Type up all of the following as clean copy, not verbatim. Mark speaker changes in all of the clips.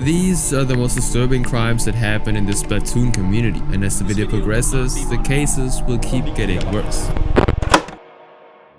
Speaker 1: These are the most disturbing crimes that happen in the Splatoon community, and as the video progresses, the cases will keep getting worse.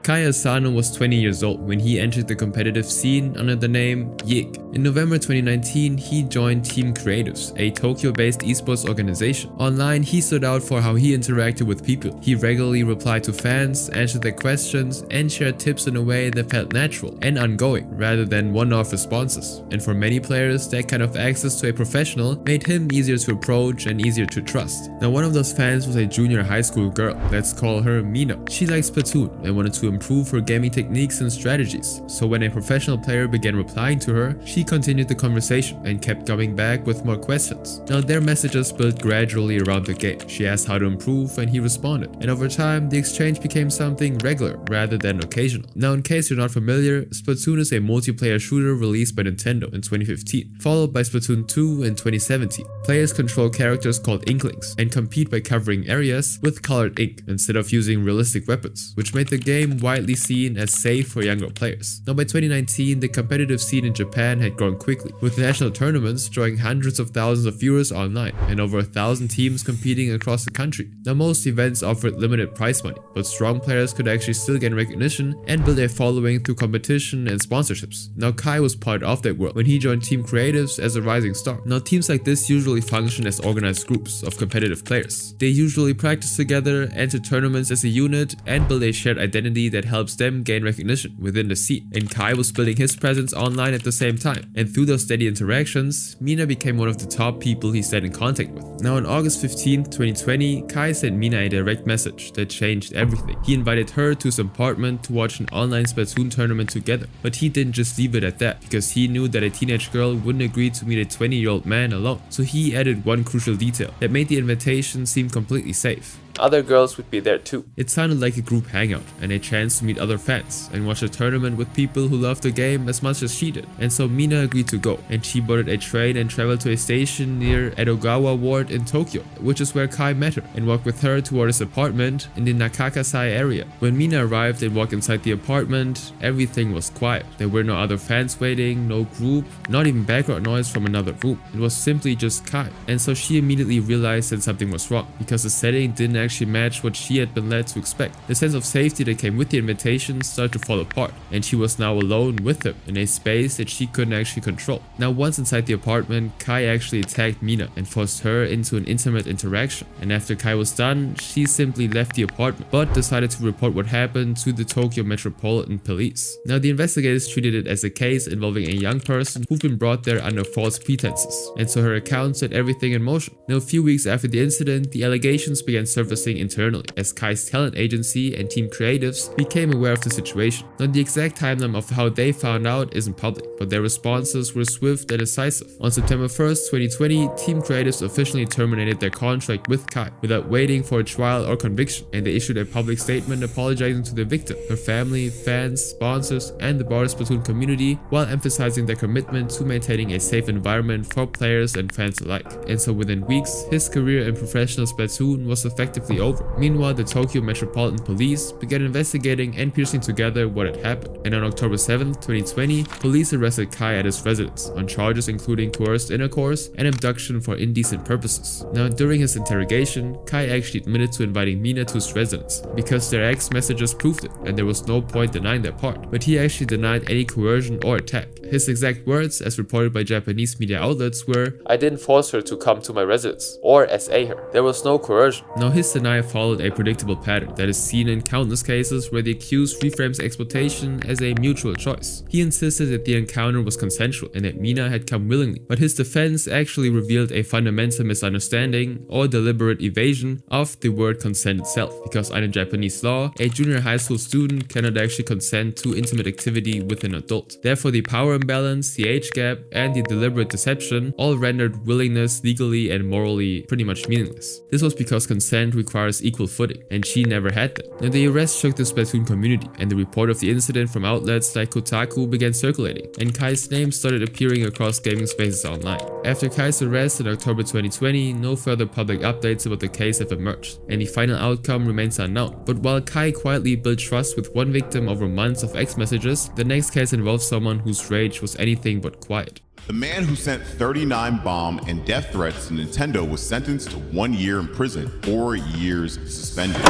Speaker 1: Kai Asano was 20 years old when he entered the competitive scene under the name Yig. In November 2019, he joined Team Creatives, a Tokyo-based esports organization. Online, he stood out for how he interacted with people. He regularly replied to fans, answered their questions, and shared tips in a way that felt natural and ongoing, rather than one-off responses. And for many players, that kind of access to a professional made him easier to approach and easier to trust. Now, one of those fans was a junior high school girl. Let's call her Mina. She liked Splatoon and wanted to improve her gaming techniques and strategies. So when a professional player began replying to her, she continued the conversation and kept coming back with more questions. Now their messages built gradually around the game. She asked how to improve and he responded. And over time, the exchange became something regular rather than occasional. Now in case you're not familiar, Splatoon is a multiplayer shooter released by Nintendo in 2015, followed by Splatoon 2 in 2017. Players control characters called Inklings and compete by covering areas with colored ink instead of using realistic weapons, which made the game widely seen as safe for younger players. Now by 2019, the competitive scene in Japan had grown quickly, with national tournaments drawing hundreds of thousands of viewers online and over 1,000 teams competing across the country. Now most events offered limited prize money, but strong players could actually still gain recognition and build a following through competition and sponsorships. Now Kai was part of that world when he joined Team Creatives as a rising star. Now teams like this usually function as organized groups of competitive players. They usually practice together, enter tournaments as a unit, and build a shared identity that helps them gain recognition within the scene. And Kai was building his presence online at the same time. And through those steady interactions, Mina became one of the top people he stayed in contact with. Now on August 15th, 2020, Kai sent Mina a direct message that changed everything. He invited her to his apartment to watch an online Splatoon tournament together. But he didn't just leave it at that, because he knew that a teenage girl wouldn't agree to meet a 20-year-old man alone. So he added one crucial detail that made the invitation seem completely safe. Other girls would be there too. It sounded like a group hangout and a chance to meet other fans and watch a tournament with people who loved the game as much as she did. And so Mina agreed to go, and she boarded a train and traveled to a station near Edogawa Ward in Tokyo, which is where Kai met her, and walked with her toward his apartment in the Nakakasai area. When Mina arrived and walked inside the apartment, everything was quiet. There were no other fans waiting, no group, not even background noise from another room. It was simply just Kai. And so she immediately realized that something was wrong, because the setting didn't actually match what she had been led to expect. The sense of safety that came with the invitation started to fall apart, and she was now alone with him in a space that she couldn't actually control. Now once inside the apartment, Kai actually attacked Mina and forced her into an intimate interaction. And after Kai was done, she simply left the apartment, but decided to report what happened to the Tokyo Metropolitan Police. Now the investigators treated it as a case involving a young person who'd been brought there under false pretenses, and so her account set everything in motion. Now a few weeks after the incident, the allegations began surfacing internally as Kai's talent agency and Team Creatives became aware of the situation. Now the exact timeline of how they found out isn't public, but their responses were swift and decisive. On September 1st, 2020, Team Creatives officially terminated their contract with Kai without waiting for a trial or conviction, and they issued a public statement apologizing to the victim, her family, fans, sponsors, and the broader Splatoon community, while emphasizing their commitment to maintaining a safe environment for players and fans alike. And so within weeks, his career in professional Splatoon was effectively over. Meanwhile, the Tokyo Metropolitan Police began investigating and piecing together what had happened. And on October 7th, 2020, police arrested Kai at his residence on charges including coerced intercourse and abduction for indecent purposes. Now, during his interrogation, Kai actually admitted to inviting Mina to his residence because their ex messages proved it, and there was no point denying their part. But he actually denied any coercion or attack. His exact words, as reported by Japanese media outlets, were, "I didn't force her to come to my residence or SA her. There was no coercion." Now, his denial followed a predictable pattern that is seen in countless cases where the accused reframes exploitation as a mutual choice. He insisted that the encounter was consensual and that Mina had come willingly, but his defense actually revealed a fundamental misunderstanding or deliberate evasion of the word consent itself, because under Japanese law, a junior high school student cannot actually consent to intimate activity with an adult. Therefore, the power imbalance, the age gap, and the deliberate deception all rendered willingness legally and morally pretty much meaningless. This was because consent requires equal footing, and she never had that. Now the arrest shook the Splatoon community, and the report of the incident from outlets like Kotaku began circulating, and Kai's name started appearing across gaming spaces online. After Kai's arrest in October 2020, no further public updates about the case have emerged, and the final outcome remains unknown. But while Kai quietly built trust with one victim over months of X messages, the next case involves someone whose rage outrage was anything but quiet.
Speaker 2: The man who sent 39 bomb and death threats to Nintendo was sentenced to 1 year in prison, 4 years suspended.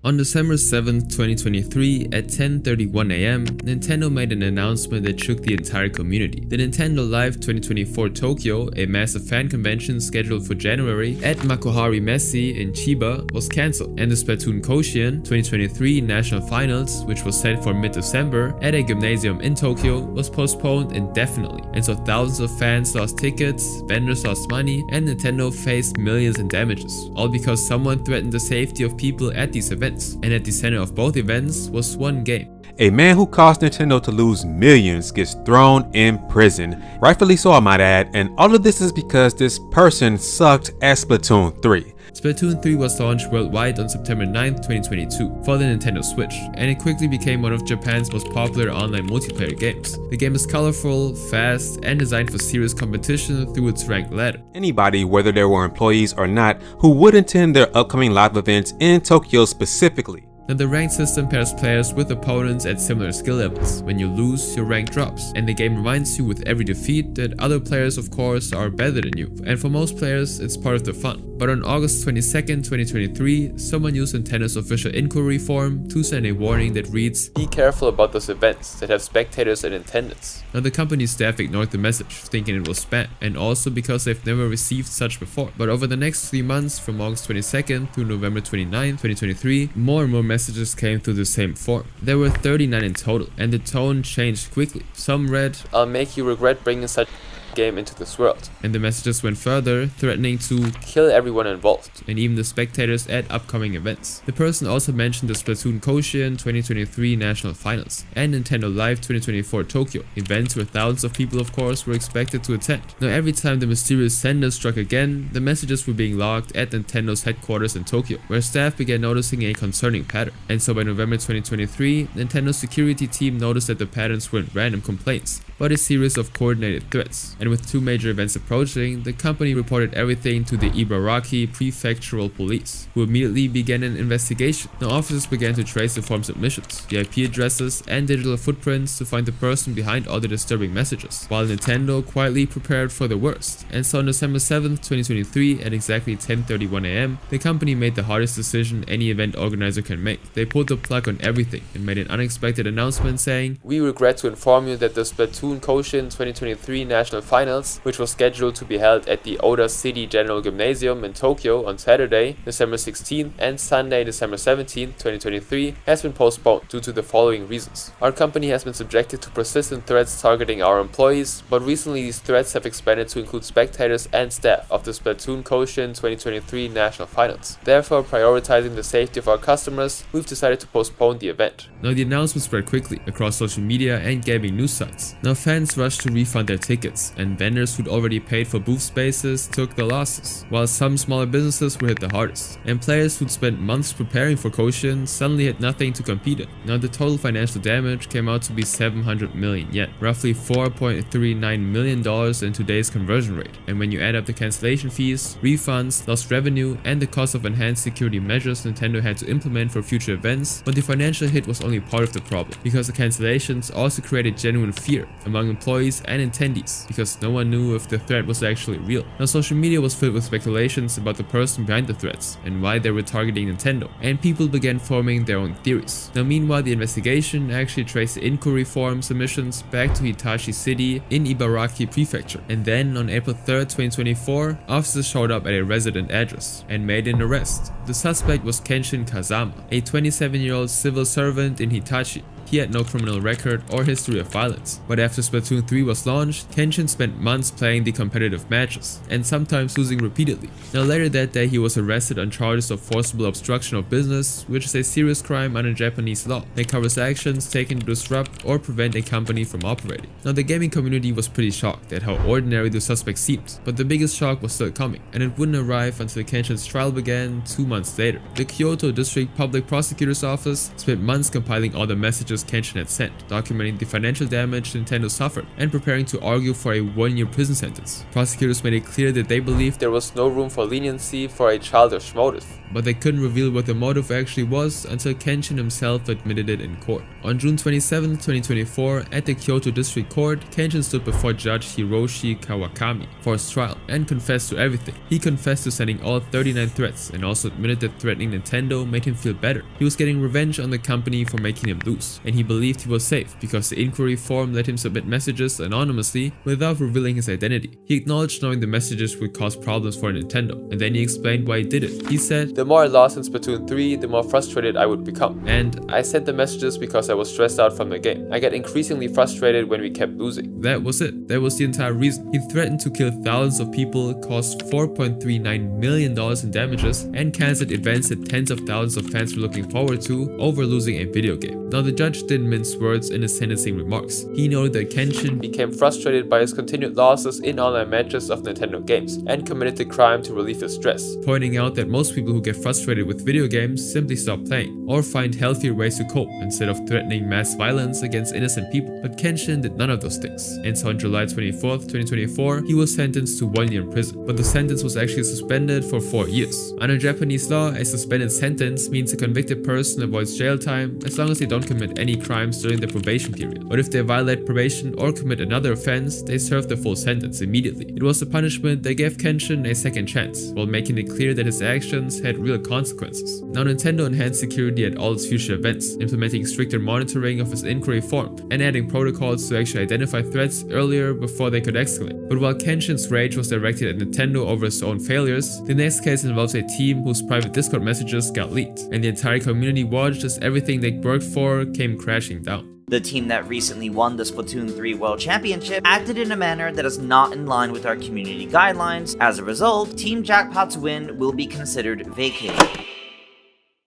Speaker 1: On December 7, 2023 at 10:31 AM, Nintendo made an announcement that shook the entire community. The Nintendo Live 2024 Tokyo, a massive fan convention scheduled for January at Makuhari Messe in Chiba, was cancelled, and the Splatoon Koshien 2023 National Finals, which was set for mid-December at a gymnasium in Tokyo, was postponed indefinitely, and so thousands of fans lost tickets, vendors lost money, and Nintendo faced millions in damages, all because someone threatened the safety of people at these events. And at the center of both events was one game.
Speaker 3: A man who caused Nintendo to lose millions gets thrown in prison. Rightfully so, I might add, and all of this is because this person sucked at Splatoon 3.
Speaker 1: Splatoon 3 was launched worldwide on September 9, 2022 for the Nintendo Switch, and it quickly became one of Japan's most popular online multiplayer games. The game is colorful, fast, and designed for serious competition through its ranked ladder.
Speaker 3: Anybody, whether they were employees or not, who would attend their upcoming live events in Tokyo specifically.
Speaker 1: Now, the ranked system pairs players with opponents at similar skill levels. When you lose, your rank drops, and the game reminds you with every defeat that other players, of course, are better than you, and for most players, it's part of the fun. But on August 22nd, 2023, someone used Nintendo's official inquiry form to send a warning that reads, "Be careful about those events that have spectators in attendance." Now, the company's staff ignored the message, thinking it was spam, and also because they've never received such before. But over the next 3 months, from August 22nd through November 29, 2023, more and more messages came through the same form. There were 39 in total, and the tone changed quickly. Some read, "I'll make you regret bringing such game into this world," and the messages went further, threatening to kill everyone involved, and even the spectators at upcoming events. The person also mentioned the Splatoon Koshien 2023 National Finals and Nintendo Live 2024 Tokyo, events where thousands of people, of course, were expected to attend. Now, every time the mysterious sender struck again, the messages were being logged at Nintendo's headquarters in Tokyo, where staff began noticing a concerning pattern. And so by November 2023, Nintendo's security team noticed that the patterns weren't random complaints, but a series of coordinated threats. And with 2 major events approaching, the company reported everything to the Ibaraki Prefectural Police, who immediately began an investigation. Now, officers began to trace the form submissions, the IP addresses, and digital footprints to find the person behind all the disturbing messages, while Nintendo quietly prepared for the worst. And so on December 7th, 2023, at exactly 10:31 AM, the company made the hardest decision any event organizer can make. They pulled the plug on everything and made an unexpected announcement saying, "We regret to inform you that the Splatoon Koshien 2023 National Finals, which was scheduled to be held at the Oda City General Gymnasium in Tokyo on Saturday, December 16th and Sunday, December 17th, 2023, has been postponed due to the following reasons. Our company has been subjected to persistent threats targeting our employees, but recently these threats have expanded to include spectators and staff of the Splatoon Koshien 2023 National Finals. Therefore, prioritizing the safety of our customers, we've decided to postpone the event." Now, the announcement spread quickly across social media and gaming news sites. Now, fans rushed to refund their tickets, and vendors who'd already paid for booth spaces took the losses, while some smaller businesses were hit the hardest, and players who'd spent months preparing for Koshien suddenly had nothing to compete in. Now, the total financial damage came out to be 700 million yen, roughly $4.39 million in today's conversion rate, and when you add up the cancellation fees, refunds, lost revenue, and the cost of enhanced security measures Nintendo had to implement for future events, but the financial hit was only part of the problem, because the cancellations also created genuine fear among employees and attendees, because no one knew if the threat was actually real. Now, social media was filled with speculations about the person behind the threats and why they were targeting Nintendo, and people began forming their own theories. Now, meanwhile, the investigation actually traced the inquiry form submissions back to Hitachi City in Ibaraki Prefecture, and then on April 3rd, 2024, officers showed up at a resident address and made an arrest. The suspect was Kenshin Kazama, a 27-year-old civil servant in Hitachi. He had no criminal record or history of violence, but after Splatoon 3 was launched, Kenshin spent months playing the competitive matches, and sometimes losing repeatedly. Now, later that day, he was arrested on charges of forcible obstruction of business, which is a serious crime under Japanese law that covers actions taken to disrupt or prevent a company from operating. Now, the gaming community was pretty shocked at how ordinary the suspect seemed, but the biggest shock was still coming, and it wouldn't arrive until Kenshin's trial began 2 months later. The Kyoto District Public Prosecutor's Office spent months compiling all the messages letters Kenshin had sent, documenting the financial damage Nintendo suffered and preparing to argue for a 1-year prison sentence. Prosecutors made it clear that they believed there was no room for leniency for a childish motive, but they couldn't reveal what the motive actually was until Kenshin himself admitted it in court. On June 27, 2024, at the Kyoto District Court, Kenshin stood before Judge Hiroshi Kawakami for his trial and confessed to everything. He confessed to sending all 39 threats and also admitted that threatening Nintendo made him feel better. He was getting revenge on the company for making him lose, and he believed he was safe because the inquiry form let him submit messages anonymously without revealing his identity. He acknowledged knowing the messages would cause problems for Nintendo, and then he explained why he did it. He said, "The more I lost in Splatoon 3, the more frustrated I would become. And I sent the messages because I was stressed out from the game. I get increasingly frustrated when we kept losing." That was it. That was the entire reason. He threatened to kill thousands of people, caused $4.39 million in damages, and cancelled events that tens of thousands of fans were looking forward to over losing a video game. Now, the judge didn't mince words in his sentencing remarks. He noted that Kenshin became frustrated by his continued losses in online matches of Nintendo games and committed the crime to relieve his stress, pointing out that most people who get frustrated with video games simply stop playing or find healthier ways to cope instead of threatening mass violence against innocent people. But Kenshin did none of those things, and so on July 24th, 2024, he was sentenced to 1 year in prison, but the sentence was actually suspended for 4 years. Under Japanese law, a suspended sentence means a convicted person avoids jail time as long as they don't commit any crimes during the probation period. But if they violate probation or commit another offense, they serve the full sentence immediately. It was a punishment that gave Kenshin a second chance, while making it clear that his actions had real consequences. Now, Nintendo enhanced security at all its future events, implementing stricter monitoring of his inquiry form and adding protocols to actually identify threats earlier before they could escalate. But while Kenshin's rage was directed at Nintendo over his own failures, the next case involves a team whose private Discord messages got leaked, and the entire community watched as everything they worked for came crashing down.
Speaker 4: The team that recently won the Splatoon 3 World Championship acted in a manner that is not in line with our community guidelines. As a result, Team Jackpot's win will be considered vacated.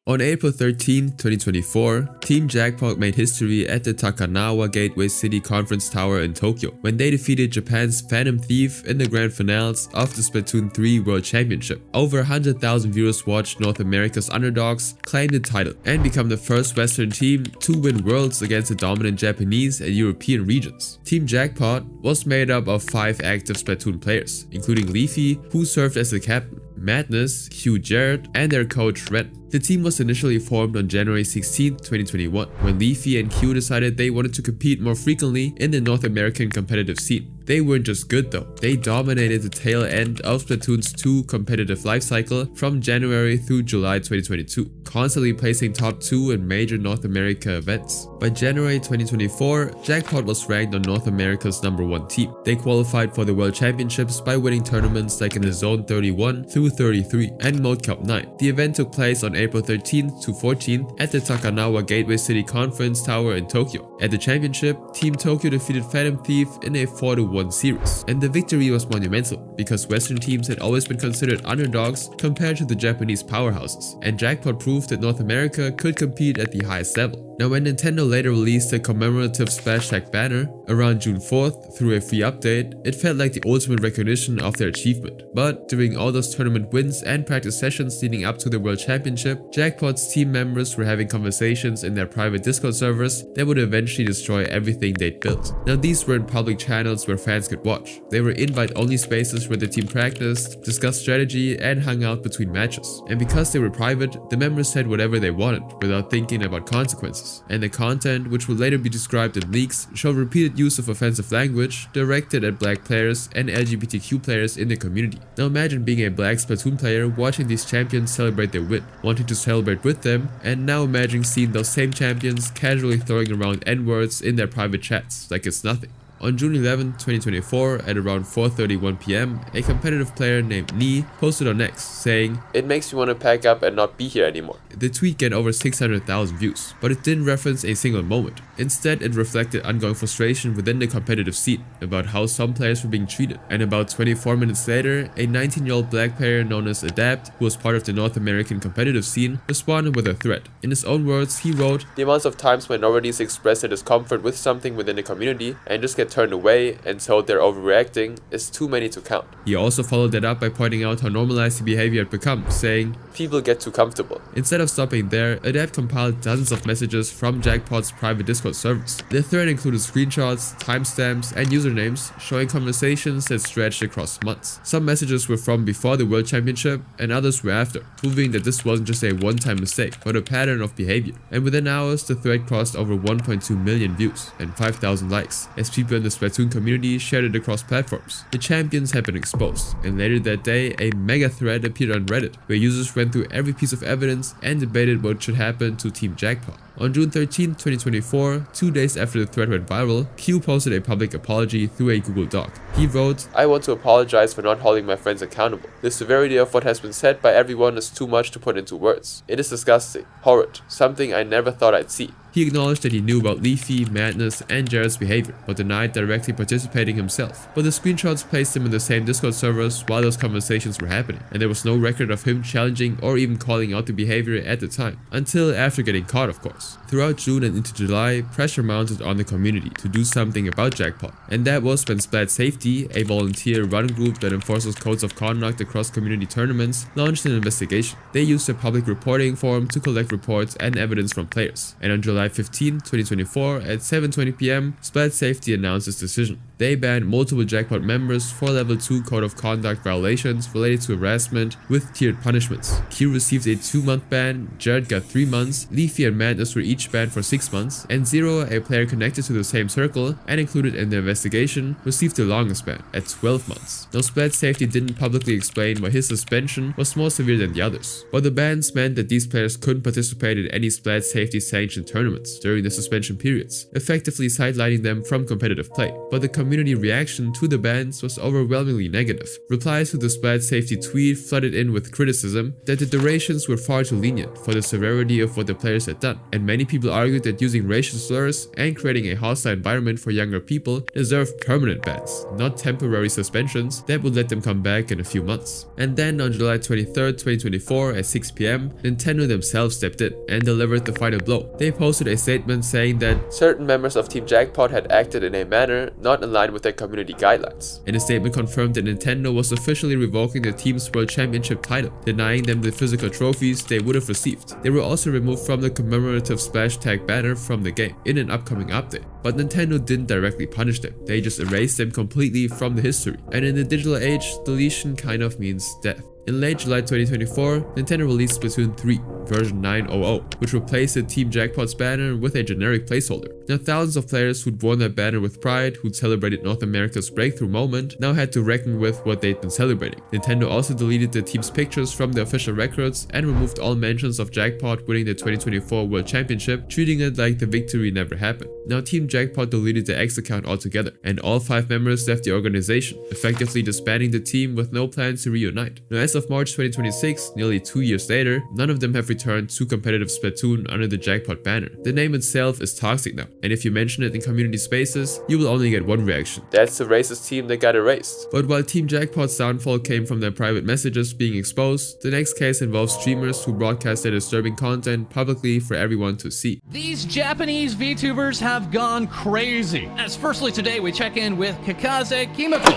Speaker 1: On April 13, 2024, Team Jackpot made history at the Takanawa Gateway City Conference Tower in Tokyo when they defeated Japan's Phantom Thief in the grand finals of the Splatoon 3 World Championship. Over 100,000 viewers watched North America's underdogs claim the title and become the first Western team to win Worlds against the dominant Japanese and European regions. Team Jackpot was made up of 5 active Splatoon players, including Leafy, who served as the captain, Madness, Hugh Jarrett, and their coach Ren. The team was initially formed on January 16, 2021, when Leafy and Q decided they wanted to compete more frequently in the North American competitive scene. They weren't just good though, they dominated the tail end of Splatoon's 2 competitive lifecycle from January through July 2022, constantly placing top 2 in major North America events. By January 2024, Jackpot was ranked on North America's #1 team. They qualified for the World Championships by winning tournaments like in the Zone 31 through 33 and Mode Cup 9. The event took place on April 13th to 14th at the Takanawa Gateway City Conference Tower in Tokyo. At the championship, Team Tokyo defeated Phantom Thief in a 4-1 series, and the victory was monumental because Western teams had always been considered underdogs compared to the Japanese powerhouses, and Jackpot proved that North America could compete at the highest level. Now, when Nintendo later released a commemorative splash tag banner around June 4th through a free update, it felt like the ultimate recognition of their achievement. But during all those tournament wins and practice sessions leading up to the World Championship, Jackpot's team members were having conversations in their private Discord servers that would eventually destroy everything they'd built. Now, these weren't public channels where fans could watch. They were invite-only spaces where the team practiced, discussed strategy, and hung out between matches. And because they were private, the members said whatever they wanted without thinking about consequences. And the content, which will later be described in leaks, showed repeated use of offensive language directed at black players and LGBTQ players in the community. Now imagine being a black Splatoon player watching these champions celebrate their win, wanting to celebrate with them, and now imagine seeing those same champions casually throwing around N-words in their private chats like it's nothing. On June 11, 2024, at around 4:31 PM, a competitive player named Nee posted on X saying, "It makes me want to pack up and not be here anymore." The tweet got over 600,000 views, but it didn't reference a single moment. Instead, it reflected ongoing frustration within the competitive scene about how some players were being treated. And about 24 minutes later, a 19-year-old black player known as Adapt, who was part of the North American competitive scene, responded with a thread. In his own words, he wrote, "The amounts of times minorities express their discomfort with something within the community and just get get turned away and told they're overreacting is too many to count. He also followed that up by pointing out how normalized the behavior had become, saying, "People get too comfortable." Instead of stopping there, Adapt compiled dozens of messages from Jackpot's private Discord servers. The thread included screenshots, timestamps, and usernames showing conversations that stretched across months. Some messages were from before the World Championship and others were after, proving that this wasn't just a one-time mistake, but a pattern of behavior. And within hours, the thread crossed over 1.2 million views and 5,000 likes, as people in the Splatoon community shared it across platforms. The champions had been exposed, and later that day, a mega thread appeared on Reddit, where users went through every piece of evidence and debated what should happen to Team Jackpot. On June 13, 2024, 2 days after the thread went viral, Q posted a public apology through a Google Doc. He wrote, "I want to apologize for not holding my friends accountable. The severity of what has been said by everyone is too much to put into words. It is disgusting, horrid, something I never thought I'd see." He acknowledged that he knew about Leafy, Madness, and Jared's behavior, but denied directly participating himself. But the screenshots placed him in the same Discord servers while those conversations were happening, and there was no record of him challenging or even calling out the behavior at the time, until after getting caught, of course. Throughout June and into July, pressure mounted on the community to do something about Jackpot, and that was when Splat Safety, a volunteer run group that enforces codes of conduct across community tournaments, launched an investigation. They used a public reporting forum to collect reports and evidence from players, and on July 15, 2024 at 7:20 p.m, Splat Safety announced its decision. They banned multiple Jackpot members for level 2 code of conduct violations related to harassment with tiered punishments. Q received a 2-month ban, Jared got 3 months, Leafy and Madness were each banned for 6 months, and Zero, a player connected to the same circle and included in the investigation, received the longest ban at 12 months. Now Splat Safety didn't publicly explain why his suspension was more severe than the others, but the bans meant that these players couldn't participate in any Splat Safety sanctioned tournaments during the suspension periods, effectively sidelining them from competitive play. But the community reaction to the bans was overwhelmingly negative. Replies to the Splat Safety tweet flooded in with criticism that the durations were far too lenient for the severity of what the players had done, and many people argued that using racial slurs and creating a hostile environment for younger people deserved permanent bans, not temporary suspensions that would let them come back in a few months. And then on July 23rd, 2024 at 6 p.m, Nintendo themselves stepped in and delivered the final blow. They posted a statement saying that certain members of Team Jackpot had acted in a manner not in line with their community guidelines. And the statement confirmed that Nintendo was officially revoking the team's World Championship title, denying them the physical trophies they would have received. They were also removed from the commemorative splash tag banner from the game in an upcoming update. But Nintendo didn't directly punish them, they just erased them completely from the history. And in the digital age, deletion kind of means death. In late July 2024, Nintendo released Splatoon 3 version 9.00, which replaced the Team Jackpot's banner with a generic placeholder. Now thousands of players who'd worn that banner with pride, who'd celebrated North America's breakthrough moment, now had to reckon with what they'd been celebrating. Nintendo also deleted the team's pictures from the official records and removed all mentions of Jackpot winning the 2024 World Championship, treating it like the victory never happened. Now Team Jackpot deleted the X account altogether, and all 5 members left the organization, effectively disbanding the team with no plans to reunite. Now as of March 2026, nearly 2 years later, none of them have returned to competitive Splatoon under the Jackpot banner. The name itself is toxic now, and if you mention it in community spaces, you will only get one reaction: that's the racist team that got erased. But while Team Jackpot's downfall came from their private messages being exposed, the next case involves streamers who broadcast their disturbing content publicly for everyone to see.
Speaker 5: These Japanese VTubers have gone crazy. As firstly today we check in with Kakaze Kimiko.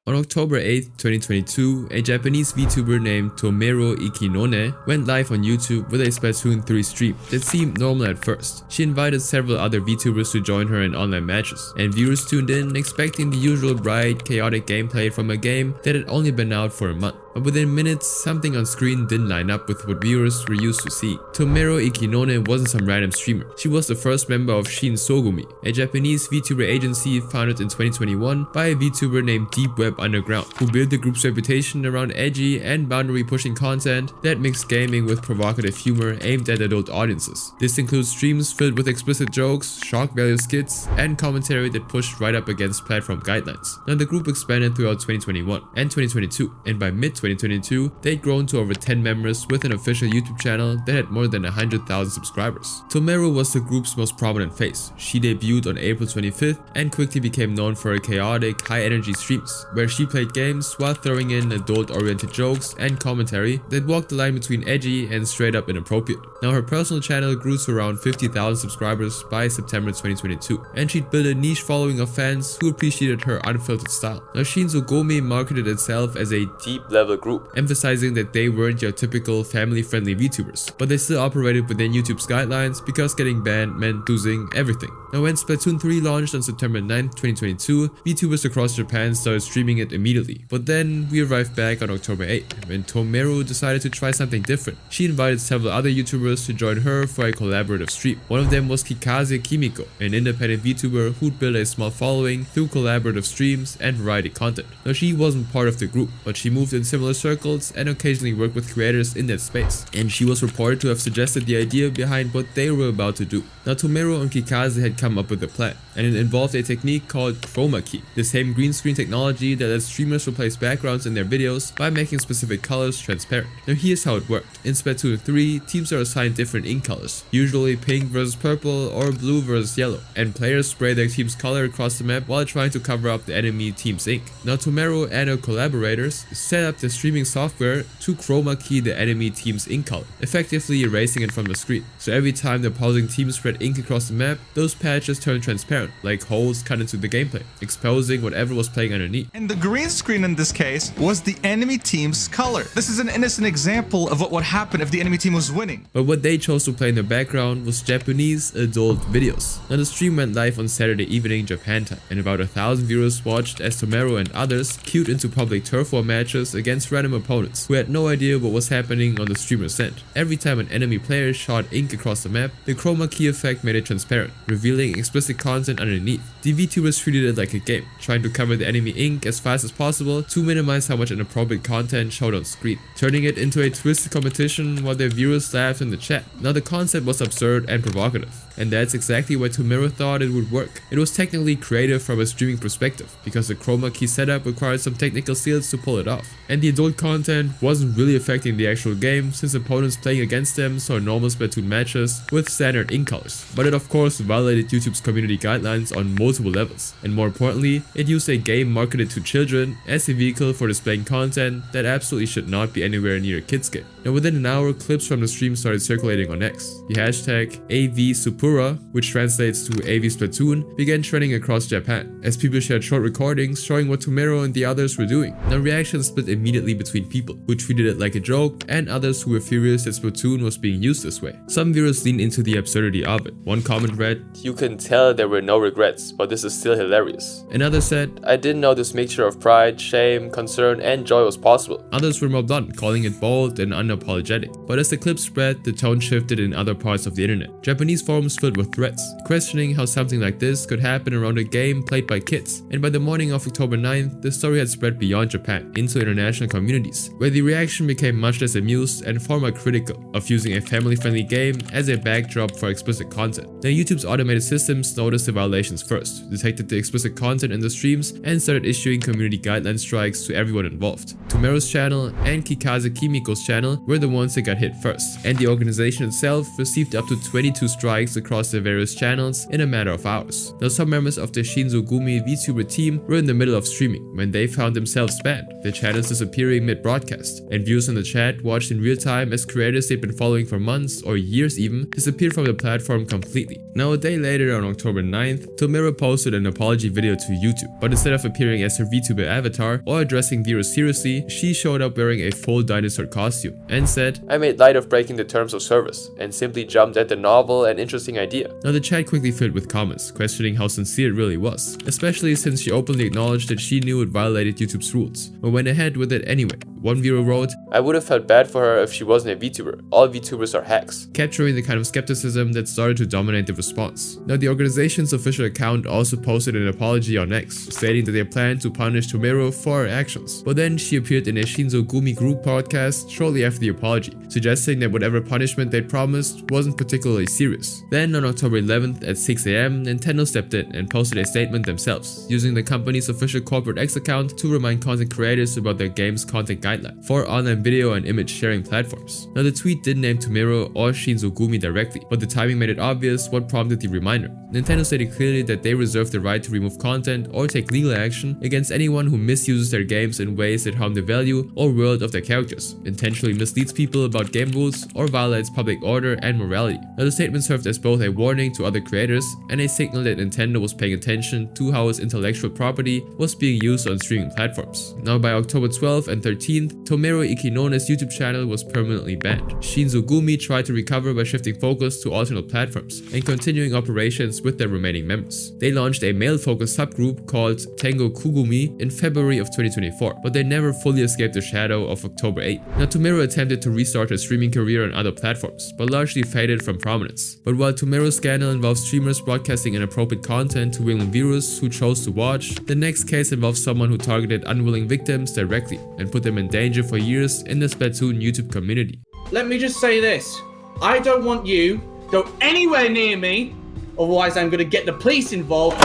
Speaker 1: On October 8, 2022, a Japanese VTuber named Tomero Ikinone went live on YouTube with a Splatoon 3 stream that seemed normal at first. She invited several other VTubers to join her in online matches, and viewers tuned in expecting the usual bright, chaotic gameplay from a game that had only been out for a month. But within minutes, something on screen didn't line up with what viewers were used to seeing. Tomero Ikinone wasn't some random streamer. She was the first member of Shin Sogumi, a Japanese VTuber agency founded in 2021 by a VTuber named Deep Web Underground, who built the group's reputation around edgy and boundary-pushing content that mixed gaming with provocative humor aimed at adult audiences. This includes streams filled with explicit jokes, shock value skits, and commentary that pushed right up against platform guidelines. Now the group expanded throughout 2021 and 2022, and by mid-2022, 2022, they'd grown to over 10 members with an official YouTube channel that had more than 100,000 subscribers. Tomeru was the group's most prominent face. She debuted on April 25th and quickly became known for her chaotic, high-energy streams, where she played games while throwing in adult-oriented jokes and commentary that walked the line between edgy and straight-up inappropriate. Now, her personal channel grew to around 50,000 subscribers by September 2022, and she'd built a niche following of fans who appreciated her unfiltered style. Now, Shinzo-gumi marketed itself as a deep-level group, emphasizing that they weren't your typical family-friendly VTubers, but they still operated within YouTube's guidelines because getting banned meant losing everything. Now, when Splatoon 3 launched on September 9th, 2022, VTubers across Japan started streaming it immediately. But then we arrived back on October 8th, when Tomeru decided to try something different. She invited several other YouTubers to join her for a collaborative stream. One of them was Kikaze Kimiko, an independent VTuber who'd built a small following through collaborative streams and variety content. Now, she wasn't part of the group, but she moved in similar circles and occasionally worked with creators in that space. And she was reported to have suggested the idea behind what they were about to do. Now, Tomeru and Kikaze had come up with a plan, and it involved a technique called chroma key, the same green screen technology that lets streamers replace backgrounds in their videos by making specific colors transparent. Now, here's how it worked. In Splatoon 3, teams are assigned different ink colors, usually pink versus purple or blue versus yellow, and players spray their team's color across the map while trying to cover up the enemy team's ink. Now, Tomeru and her collaborators set up the streaming software to chroma key the enemy team's ink color, effectively erasing it from the screen. So every time the opposing team spread ink across the map, those patches turned transparent, like holes cut into the gameplay, exposing whatever was playing underneath.
Speaker 6: And the green screen in this case was the enemy team's color. This is an innocent example of what would happen if the enemy team was winning.
Speaker 1: But what they chose to play in the background was Japanese adult videos. Now, the stream went live on Saturday evening Japan time, and about 1,000 viewers watched as Tomeru and others queued into public turf war matches against random opponents who had no idea what was happening on the streamer's end. Every time an enemy player shot ink across the map, the chroma key effect made it transparent, revealing explicit content underneath. The VTubers treated it like a game, trying to cover the enemy ink as fast as possible to minimize how much inappropriate content showed on screen, turning it into a twisted competition while their viewers laughed in the chat. Now, the concept was absurd and provocative, and that's exactly why Tomeru thought it would work. It was technically creative from a streaming perspective, because the chroma key setup required some technical skills to pull it off, and the adult content wasn't really affecting the actual game since opponents playing against them saw normal Splatoon matches with standard ink colors. But it of course violated YouTube's community guidelines on multiple levels, and more importantly, it used a game marketed to children as a vehicle for displaying content that absolutely should not be anywhere near a kid's game. Now, within an hour, clips from the stream started circulating on X. The hashtag AVSupura, which translates to AV Splatoon, began trending across Japan, as people shared short recordings showing what Tomeru and the others were doing. Now, reactions split immediately between people who treated it like a joke and others who were furious that Splatoon was being used this way. Some viewers leaned into the absurdity of it. One comment read, "You can tell there were no regrets, but this is still hilarious." Another said, "I didn't know this mixture of pride, shame, concern, and joy was possible." Others were mobbed on, calling it bold and unapologetic. But as the clip spread, the tone shifted in other parts of the internet. Japanese forums filled with threats, questioning how something like this could happen around a game played by kids. And by the morning of October 9th, the story had spread beyond Japan into international communities, where the reaction became much less amused and far more critical of using a family-friendly game as a backdrop for explicit content. Now, YouTube's automated systems noticed the violations first, detected the explicit content in the streams, and started issuing community guideline strikes to everyone involved. Tomeru's channel and Kikaze Kimiko's channel were the ones that got hit first, and the organization itself received up to 22 strikes across their various channels in a matter of hours. Now, some members of the Shinzo-gumi VTuber team were in the middle of streaming when they found themselves banned, their channels disappearing mid-broadcast, and viewers in the chat watched in real time as creators they'd been following for months or years even disappeared from the platform completely. Now, a day later on October 9th, Tomeru posted an apology video to YouTube, but instead of appearing as her VTuber avatar or addressing viewers seriously, she showed up wearing a full dinosaur costume and said, "I made light of breaking the terms of service and simply jumped at the novel and interesting idea." Now, the chat quickly filled with comments questioning how sincere it really was, especially since she openly acknowledged that she knew it violated YouTube's rules, but went ahead with it anyway. One viewer wrote, I would have felt bad for her if she wasn't a VTuber. All VTubers are hacks. Capturing the kind of skepticism that started to dominate the response. Now, the organization's official account also posted an apology on X, stating that they plan to punish Tomero for her actions. But then she appeared in a Shinzo Gumi group podcast shortly after the apology, suggesting that whatever punishment they'd promised wasn't particularly serious. Then on October 11th at 6 AM, Nintendo stepped in and posted a statement themselves, using the company's official corporate X account to remind content creators about their game's content guideline for online video and image sharing platforms. Now, the tweet didn't name Tomero or Shinzo Gumi directly, but the timing made it obvious what prompted the reminder. Nintendo stated clearly that they reserve the right to remove content or take legal action against anyone who misuses their games in ways that harm the value or world of their characters, intentionally misleads people about game rules, or violates public order and morality. Now, the statement served as both a warning to other creators and a signal that Nintendo was paying attention to how its intellectual property was being used on streaming platforms. Now, by October 12th and 13th, Tomero Ikinone's YouTube channel was permanently banned. Shinzo Gumi tried to recover by shifting focus to alternate platforms and continuing operations with their remaining members. They launched a male-focused subgroup called Tengo Kugumi in February of 2024, but they never fully escaped the shadow of October 8. Now, Tomero attempted to restart her streaming career on other platforms, but largely faded from prominence. But while Tomero's scandal involves streamers broadcasting inappropriate content to willing viewers who chose to watch, the next case involves someone who targeted unwilling victims directly and put them in danger for years in the Splatoon YouTube community.
Speaker 7: Let me just say this. I don't want you to go anywhere near me, otherwise I'm going to get the police involved.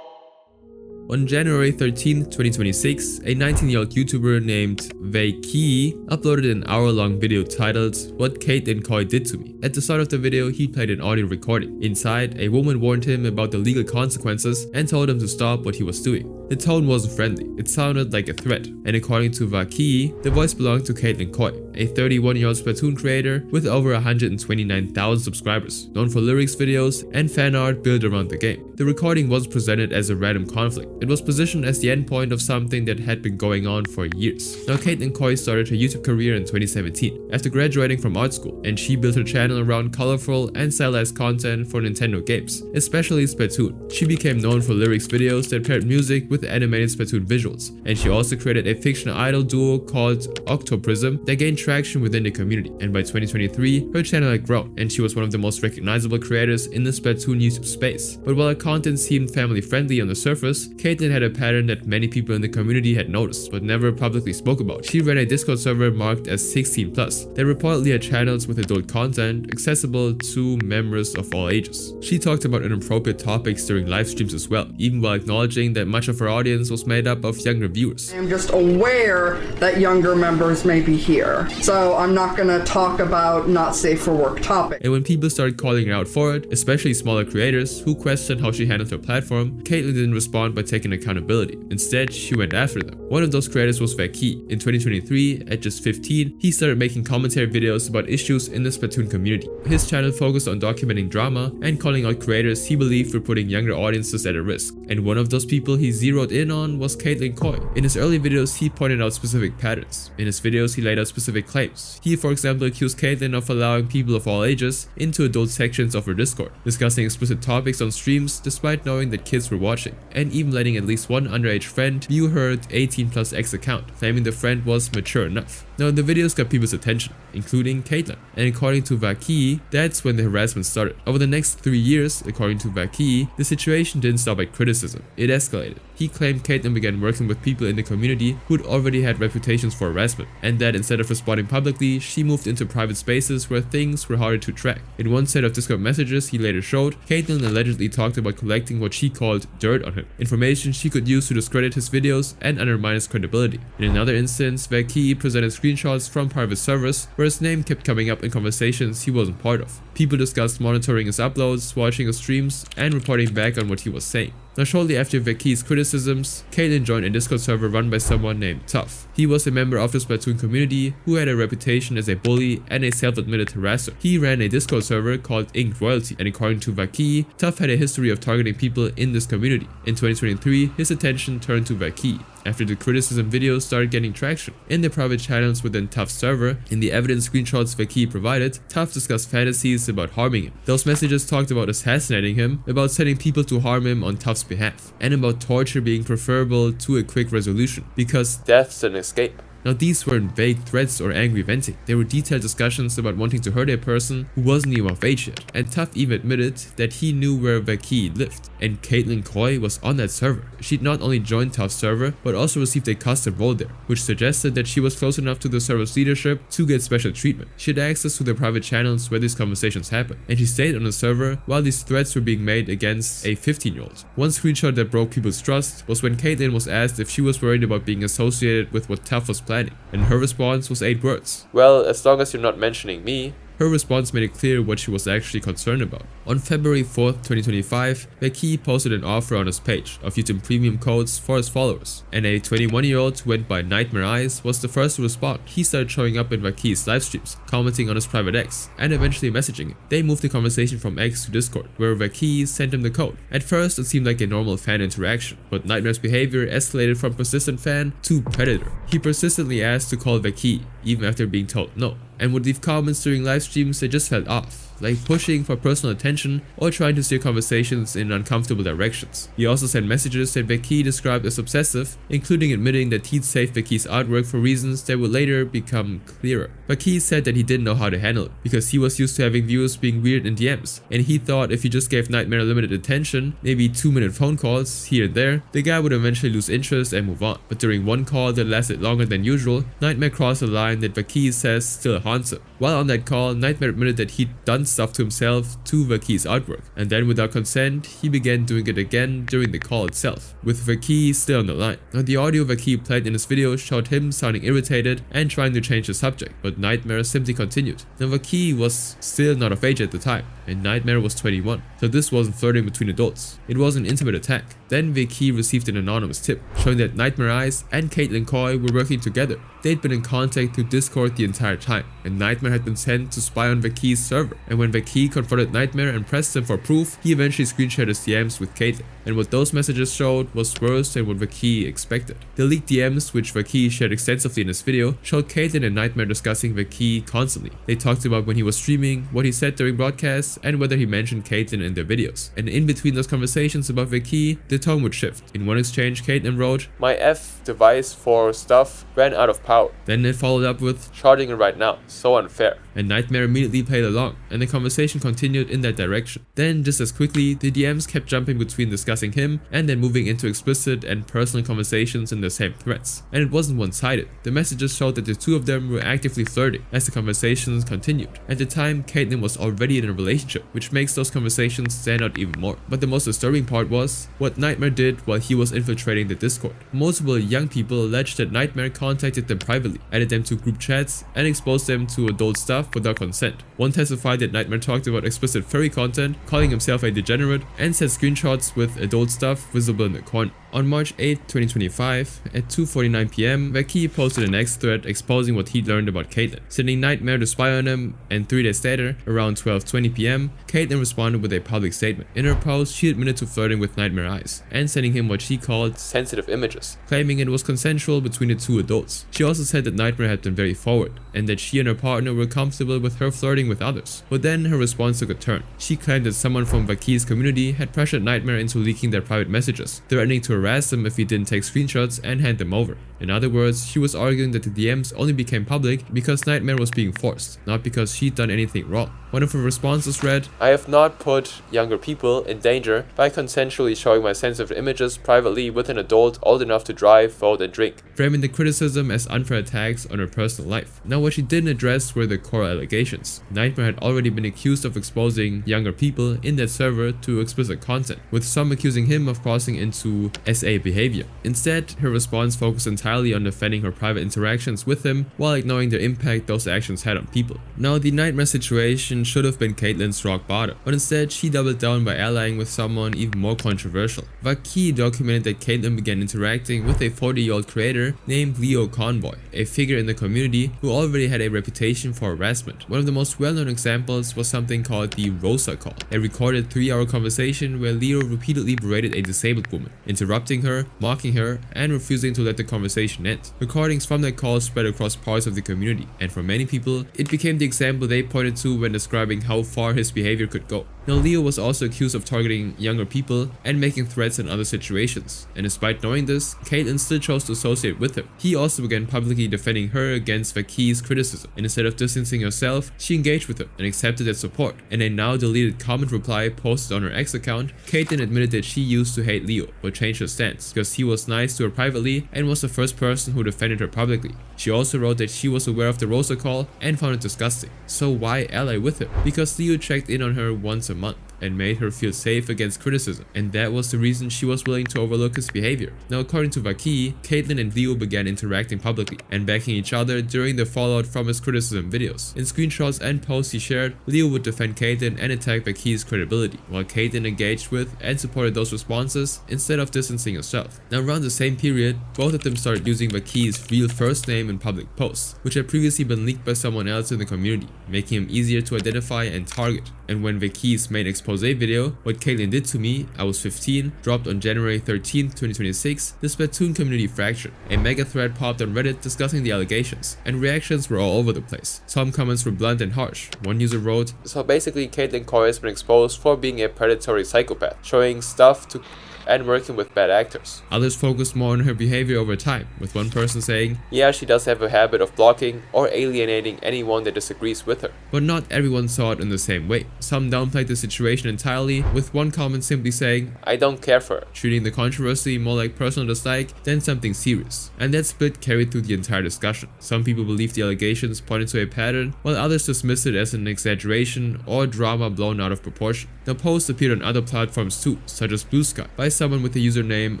Speaker 1: On January 13, 2026, a 19-year-old YouTuber named Veiki uploaded an hour-long video titled "What Kate and Koi Did to Me." At the start of the video, he played an audio recording. Inside, a woman warned him about the legal consequences and told him to stop what he was doing. The tone wasn't friendly, it sounded like a threat, and according to Veiki, the voice belonged to Caitlin Koi, a 31-year-old Splatoon creator with over 129,000 subscribers, known for lyrics videos and fan art built around the game. The recording was presented as a random conflict. It was positioned as the endpoint of something that had been going on for years. Now, Caitlin Koi started her YouTube career in 2017 after graduating from art school, and she built her channel around colorful and stylized content for Nintendo games, especially Splatoon. She became known for lyrics videos that paired music with animated Splatoon visuals, and she also created a fictional idol duo called Octoprism that gained traction within the community. And by 2023, her channel had grown, and she was one of the most recognizable creators in the Splatoon YouTube space. But while her content seemed family friendly on the surface, Caitlin had a pattern that many people in the community had noticed but never publicly spoke about. She ran a Discord server marked as 16+ that reportedly had channels with adult content accessible to members of all ages. She talked about inappropriate topics during live streams as well, even while acknowledging that much of her audience was made up of younger viewers.
Speaker 8: I'm just aware that younger members may be here, so I'm not gonna talk about not safe for work topics.
Speaker 1: And when people started calling her out for it, especially smaller creators who questioned how she handled her platform, Caitlin didn't respond by taking accountability. Instead, she went after them. One of those creators was Veiki. In 2023, at just 15, he started making commentary videos about issues in the Splatoon community. His channel focused on documenting drama and calling out creators he believed were putting younger audiences at a risk. And one of those people he zeroed in on was Caitlin Koi. In his early videos, he pointed out specific patterns. In his videos, he laid out specific claims. He, for example, accused Caitlin of allowing people of all ages into adult sections of her Discord, discussing explicit topics on streams despite knowing that kids were watching, and even letting at least one underage friend view her 18+ X account, claiming the friend was mature enough. Now, the videos got people's attention, including Caitlin, and according to Veiki, that's when the harassment started. Over the next 3 years, according to Veiki, the situation didn't stop at criticism, it escalated. He claimed Caitlin began working with people in the community who'd already had reputations for harassment, and that instead of responding publicly, she moved into private spaces where things were harder to track. In one set of Discord messages he later showed, Caitlin allegedly talked about collecting what she called dirt on him, information she could use to discredit his videos and undermine his credibility. In another instance, Veiki presented screenshots from private servers where his name kept coming up in conversations he wasn't part of. People discussed monitoring his uploads, watching his streams, and reporting back on what he was saying. Now, shortly after Veiki's criticisms, Caitlin joined a Discord server run by someone named Tough. He was a member of the Splatoon community who had a reputation as a bully and a self-admitted harasser. He ran a Discord server called Ink Royalty, and according to Veiki, Tough had a history of targeting people in this community. In 2023, his attention turned to Veiki after the criticism videos started getting traction. In the private channels within Tough's server, in the evidence screenshots Veiki provided, Tough discussed fantasies about harming him. Those messages talked about assassinating him, about sending people to harm him on Tough's behalf, and about torture being preferable to a quick resolution, because death's an escape. Now these weren't vague threats or angry venting, they were detailed discussions about wanting to hurt a person who wasn't even of age yet, and Tough even admitted that he knew where Vaki lived, and Caitlin Coy was on that server. She'd not only joined Tough's server, but also received a custom role there, which suggested that she was close enough to the server's leadership to get special treatment. She had access to their private channels where these conversations happened, and she stayed on the server while these threats were being made against a 15-year-old. One screenshot that broke people's trust was when Caitlin was asked if she was worried about being associated with what Tough was planning, and her response was 8 words. Well, as long as you're not mentioning me. Her response made it clear what she was actually concerned about. On February 4th, 2025, Vaki posted an offer on his page of YouTube premium codes for his followers, and a 21-year-old who went by Nightmare Eyes was the first to respond. He started showing up in Vaki's live streams, commenting on his private X, and eventually messaging him. They moved the conversation from X to Discord, where Vaki sent him the code. At first, it seemed like a normal fan interaction, but Nightmare's behavior escalated from persistent fan to predator. He persistently asked to call Vaki, even after being told no, and would leave comments during live streams that just felt off, like pushing for personal attention or trying to steer conversations in uncomfortable directions. He also sent messages that Vaki described as obsessive, including admitting that he'd saved Vaki's artwork for reasons that would later become clearer. Vaki said that he didn't know how to handle it, because he was used to having viewers being weird in DMs, and he thought if he just gave Nightmare limited attention, maybe 2-minute phone calls here and there, the guy would eventually lose interest and move on. But during one call that lasted longer than usual, Nightmare crossed a line that Vaki says still haunts him. While on that call, Nightmare admitted that he'd done stuff to himself to Vaki's artwork, and then without consent, he began doing it again during the call itself, with Vaki still on the line. Now, the audio Vaki played in his video showed him sounding irritated and trying to change the subject, but Nightmare simply continued. Now, Vaki was still not of age at the time, and Nightmare was 21, so this wasn't flirting between adults. It was an intimate attack. Then Vaki received an anonymous tip, showing that Nightmare Eyes and Caitlin Coy were working together. They'd been in contact through Discord the entire time, and Nightmare had been sent to spy on Vaki's server. And when Vaki confronted Nightmare and pressed him for proof, he eventually screenshot his DMs with Caitlin. And what those messages showed was worse than what Vaki expected. The leaked DMs, which Vaki shared extensively in his video, showed Caitlin and Nightmare discussing Vaki constantly. They talked about when he was streaming, what he said during broadcasts, and whether he mentioned Caitlin in their videos. And in between those conversations about Vaki, the tone would shift. In one exchange, Caitlin wrote, "My F device for stuff ran out of power." Then it followed up with, "Charging it right now, so unfair." And Nightmare immediately played along, and the conversation continued in that direction. Then, just as quickly, the DMs kept jumping between discussing him and then moving into explicit and personal conversations in the same threads. And it wasn't one-sided. The messages showed that the two of them were actively flirting as the conversations continued. At the time, Caitlin was already in a relationship, which makes those conversations stand out even more. But the most disturbing part was what Nightmare did while he was infiltrating the Discord. Multiple young people alleged that Nightmare contacted them privately, added them to group chats, and exposed them to adult stuff without consent. One testified that Nightmare talked about explicit furry content, calling himself a degenerate, and sent screenshots with adult stuff visible in the corner. On March 8, 2025, at 2:49 PM, Vaki posted an X thread exposing what he'd learned about Caitlin, sending Nightmare to spy on him, and 3 days later, around 12:20 PM, Caitlin responded with a public statement. In her post, she admitted to flirting with Nightmare Eyes, and sending him what she called sensitive images, claiming it was consensual between the two adults. She also said that Nightmare had been very forward, and that she and her partner were comfortable with her flirting with others. But then her response took a turn. She claimed that someone from Vaki's community had pressured Nightmare into leaking their private messages, threatening to harass him if he didn't take screenshots and hand them over. In other words, she was arguing that the DMs only became public because Nightmare was being forced, not because she'd done anything wrong. One of her responses read, "I have not put younger people in danger by consensually showing my sensitive images privately with an adult old enough to drive, vote, and drink," framing the criticism as unfair attacks on her personal life. Now, what she didn't address were the core allegations. Nightmare had already been accused of exposing younger people in that server to explicit content, with some accusing him of crossing into SA behavior. Instead, her response focused entirely on defending her private interactions with him while ignoring the impact those actions had on people. Now, the Nightmare situation should have been Caitlin's rock bottom, but instead she doubled down by allying with someone even more controversial. Vaki documented that Caitlin began interacting with a 40-year-old creator named Leo Convoy, a figure in the community who already had a reputation for harassment. One of the most well-known examples was something called the Rosa Call, a recorded 3-hour conversation where Leo repeatedly berated a disabled woman, interrupting her, mocking her, and refusing to let the conversation end. Recordings from that call spread across parts of the community, and for many people, it became the example they pointed to when describing how far his behavior could go. Now Leo was also accused of targeting younger people and making threats in other situations, and despite knowing this, Caitlyn still chose to associate with him. He also began publicly defending her against Vaki's criticism, and instead of distancing herself, she engaged with him and accepted their support. In a now deleted comment reply posted on her ex account, Caitlyn admitted that she used to hate Leo, but changed her stance because he was nice to her privately and was the first person who defended her publicly. She also wrote that she was aware of the Rosa call and found it disgusting. So why ally with him? Because Leo checked in on her once a month and made her feel safe against criticism, and that was the reason she was willing to overlook his behavior. Now according to Vaki, Caitlyn and Leo began interacting publicly and backing each other during the fallout from his criticism videos. In screenshots and posts he shared, Leo would defend Caitlyn and attack Vaki's credibility, while Caitlyn engaged with and supported those responses instead of distancing herself. Now around the same period, both of them started using Vaki's real first name in public posts, which had previously been leaked by someone else in the community, making him easier to identify and target. And when Vaki's main expose video, What Caitlyn Did to Me, I Was 15, dropped on January 13, 2026, the Splatoon community fractured. A mega thread popped on Reddit discussing the allegations, and reactions were all over the place. Some comments were blunt and harsh. One user wrote, "So basically Caitlyn Coy has been exposed for being a predatory psychopath, showing stuff to and working with bad actors." Others focused more on her behavior over time, with one person saying, "Yeah, she does have a habit of blocking or alienating anyone that disagrees with her." But not everyone saw it in the same way. Some downplayed the situation entirely, with one comment simply saying, "I don't care for her," treating the controversy more like personal dislike than something serious. And that split carried through the entire discussion. Some people believed the allegations pointed to a pattern, while others dismissed it as an exaggeration or drama blown out of proportion. The post appeared on other platforms too, such as Blue Sky, by someone with the username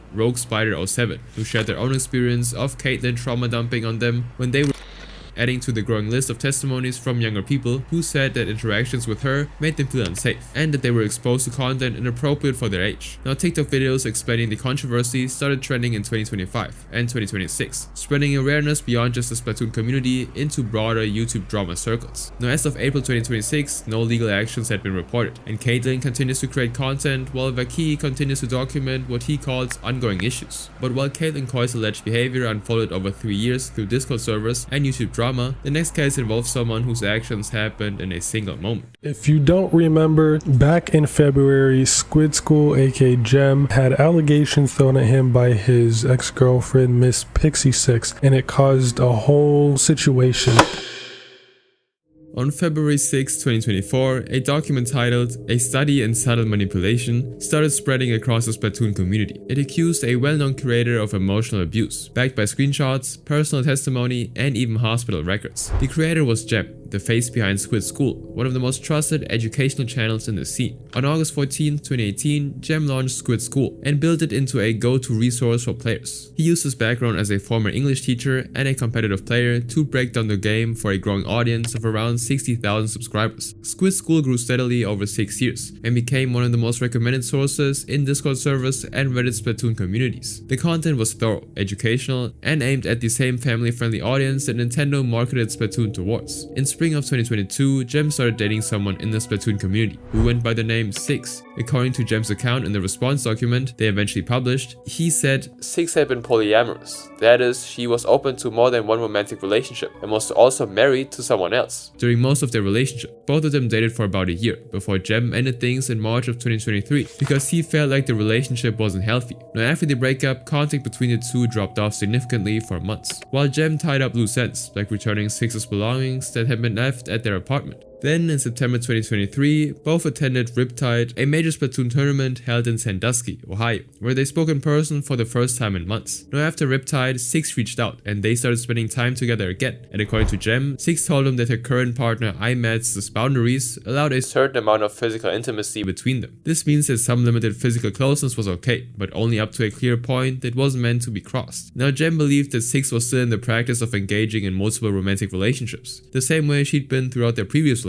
Speaker 1: RogueSpider07, who shared their own experience of Caitlyn trauma dumping on them when they were adding to the growing list of testimonies from younger people who said that interactions with her made them feel unsafe and that they were exposed to content inappropriate for their age. Now TikTok videos explaining the controversy started trending in 2025 and 2026, spreading awareness beyond just the Splatoon community into broader YouTube drama circles. Now as of April 2026, no legal actions had been reported, and Caitlyn continues to create content while Vaki continues to document what he calls ongoing issues. But while Caitlyn Coy's alleged behavior unfolded over 3 years through Discord servers and YouTube drama, the next case involves someone whose actions happened in a single moment.
Speaker 9: If you don't remember, back in February, Squid School aka Gem had allegations thrown at him by his ex-girlfriend Miss Pixie6, and it caused a whole situation.
Speaker 1: On February 6, 2024, a document titled "A Study in Subtle Manipulation" started spreading across the Splatoon community. It accused a well-known creator of emotional abuse, backed by screenshots, personal testimony, and even hospital records. The creator was Gem, the face behind Squid School, one of the most trusted educational channels in the scene. On August 14, 2018, Gem launched Squid School and built it into a go-to resource for players. He used his background as a former English teacher and a competitive player to break down the game for a growing audience of around 60,000 subscribers. Squid School grew steadily over 6 years and became one of the most recommended sources in Discord servers and Reddit Splatoon communities. The content was thorough, educational, and aimed at the same family-friendly audience that Nintendo marketed Splatoon towards. In spring of 2022, Gem started dating someone in the Splatoon community who went by the name Six. According to Gem's account in the response document they eventually published, he said, "Six had been polyamorous. That is, she was open to more than one romantic relationship and was also married to someone else." During most of their relationship, both of them dated for about a year before Gem ended things in March of 2023 because he felt like the relationship wasn't healthy. Now after the breakup, contact between the two dropped off significantly for months, while Gem tied up loose ends, like returning Six's belongings that had been left at their apartment. Then in September 2023, both attended Riptide, a major Splatoon tournament held in Sandusky, Ohio, where they spoke in person for the first time in months. Now after Riptide, Six reached out and they started spending time together again. And according to Gem, Six told him that her current partner Imad's boundaries allowed a certain amount of physical intimacy between them. This means that some limited physical closeness was okay, but only up to a clear point that wasn't meant to be crossed. Now Gem believed that Six was still in the practice of engaging in multiple romantic relationships, the same way she'd been throughout their previous relationship.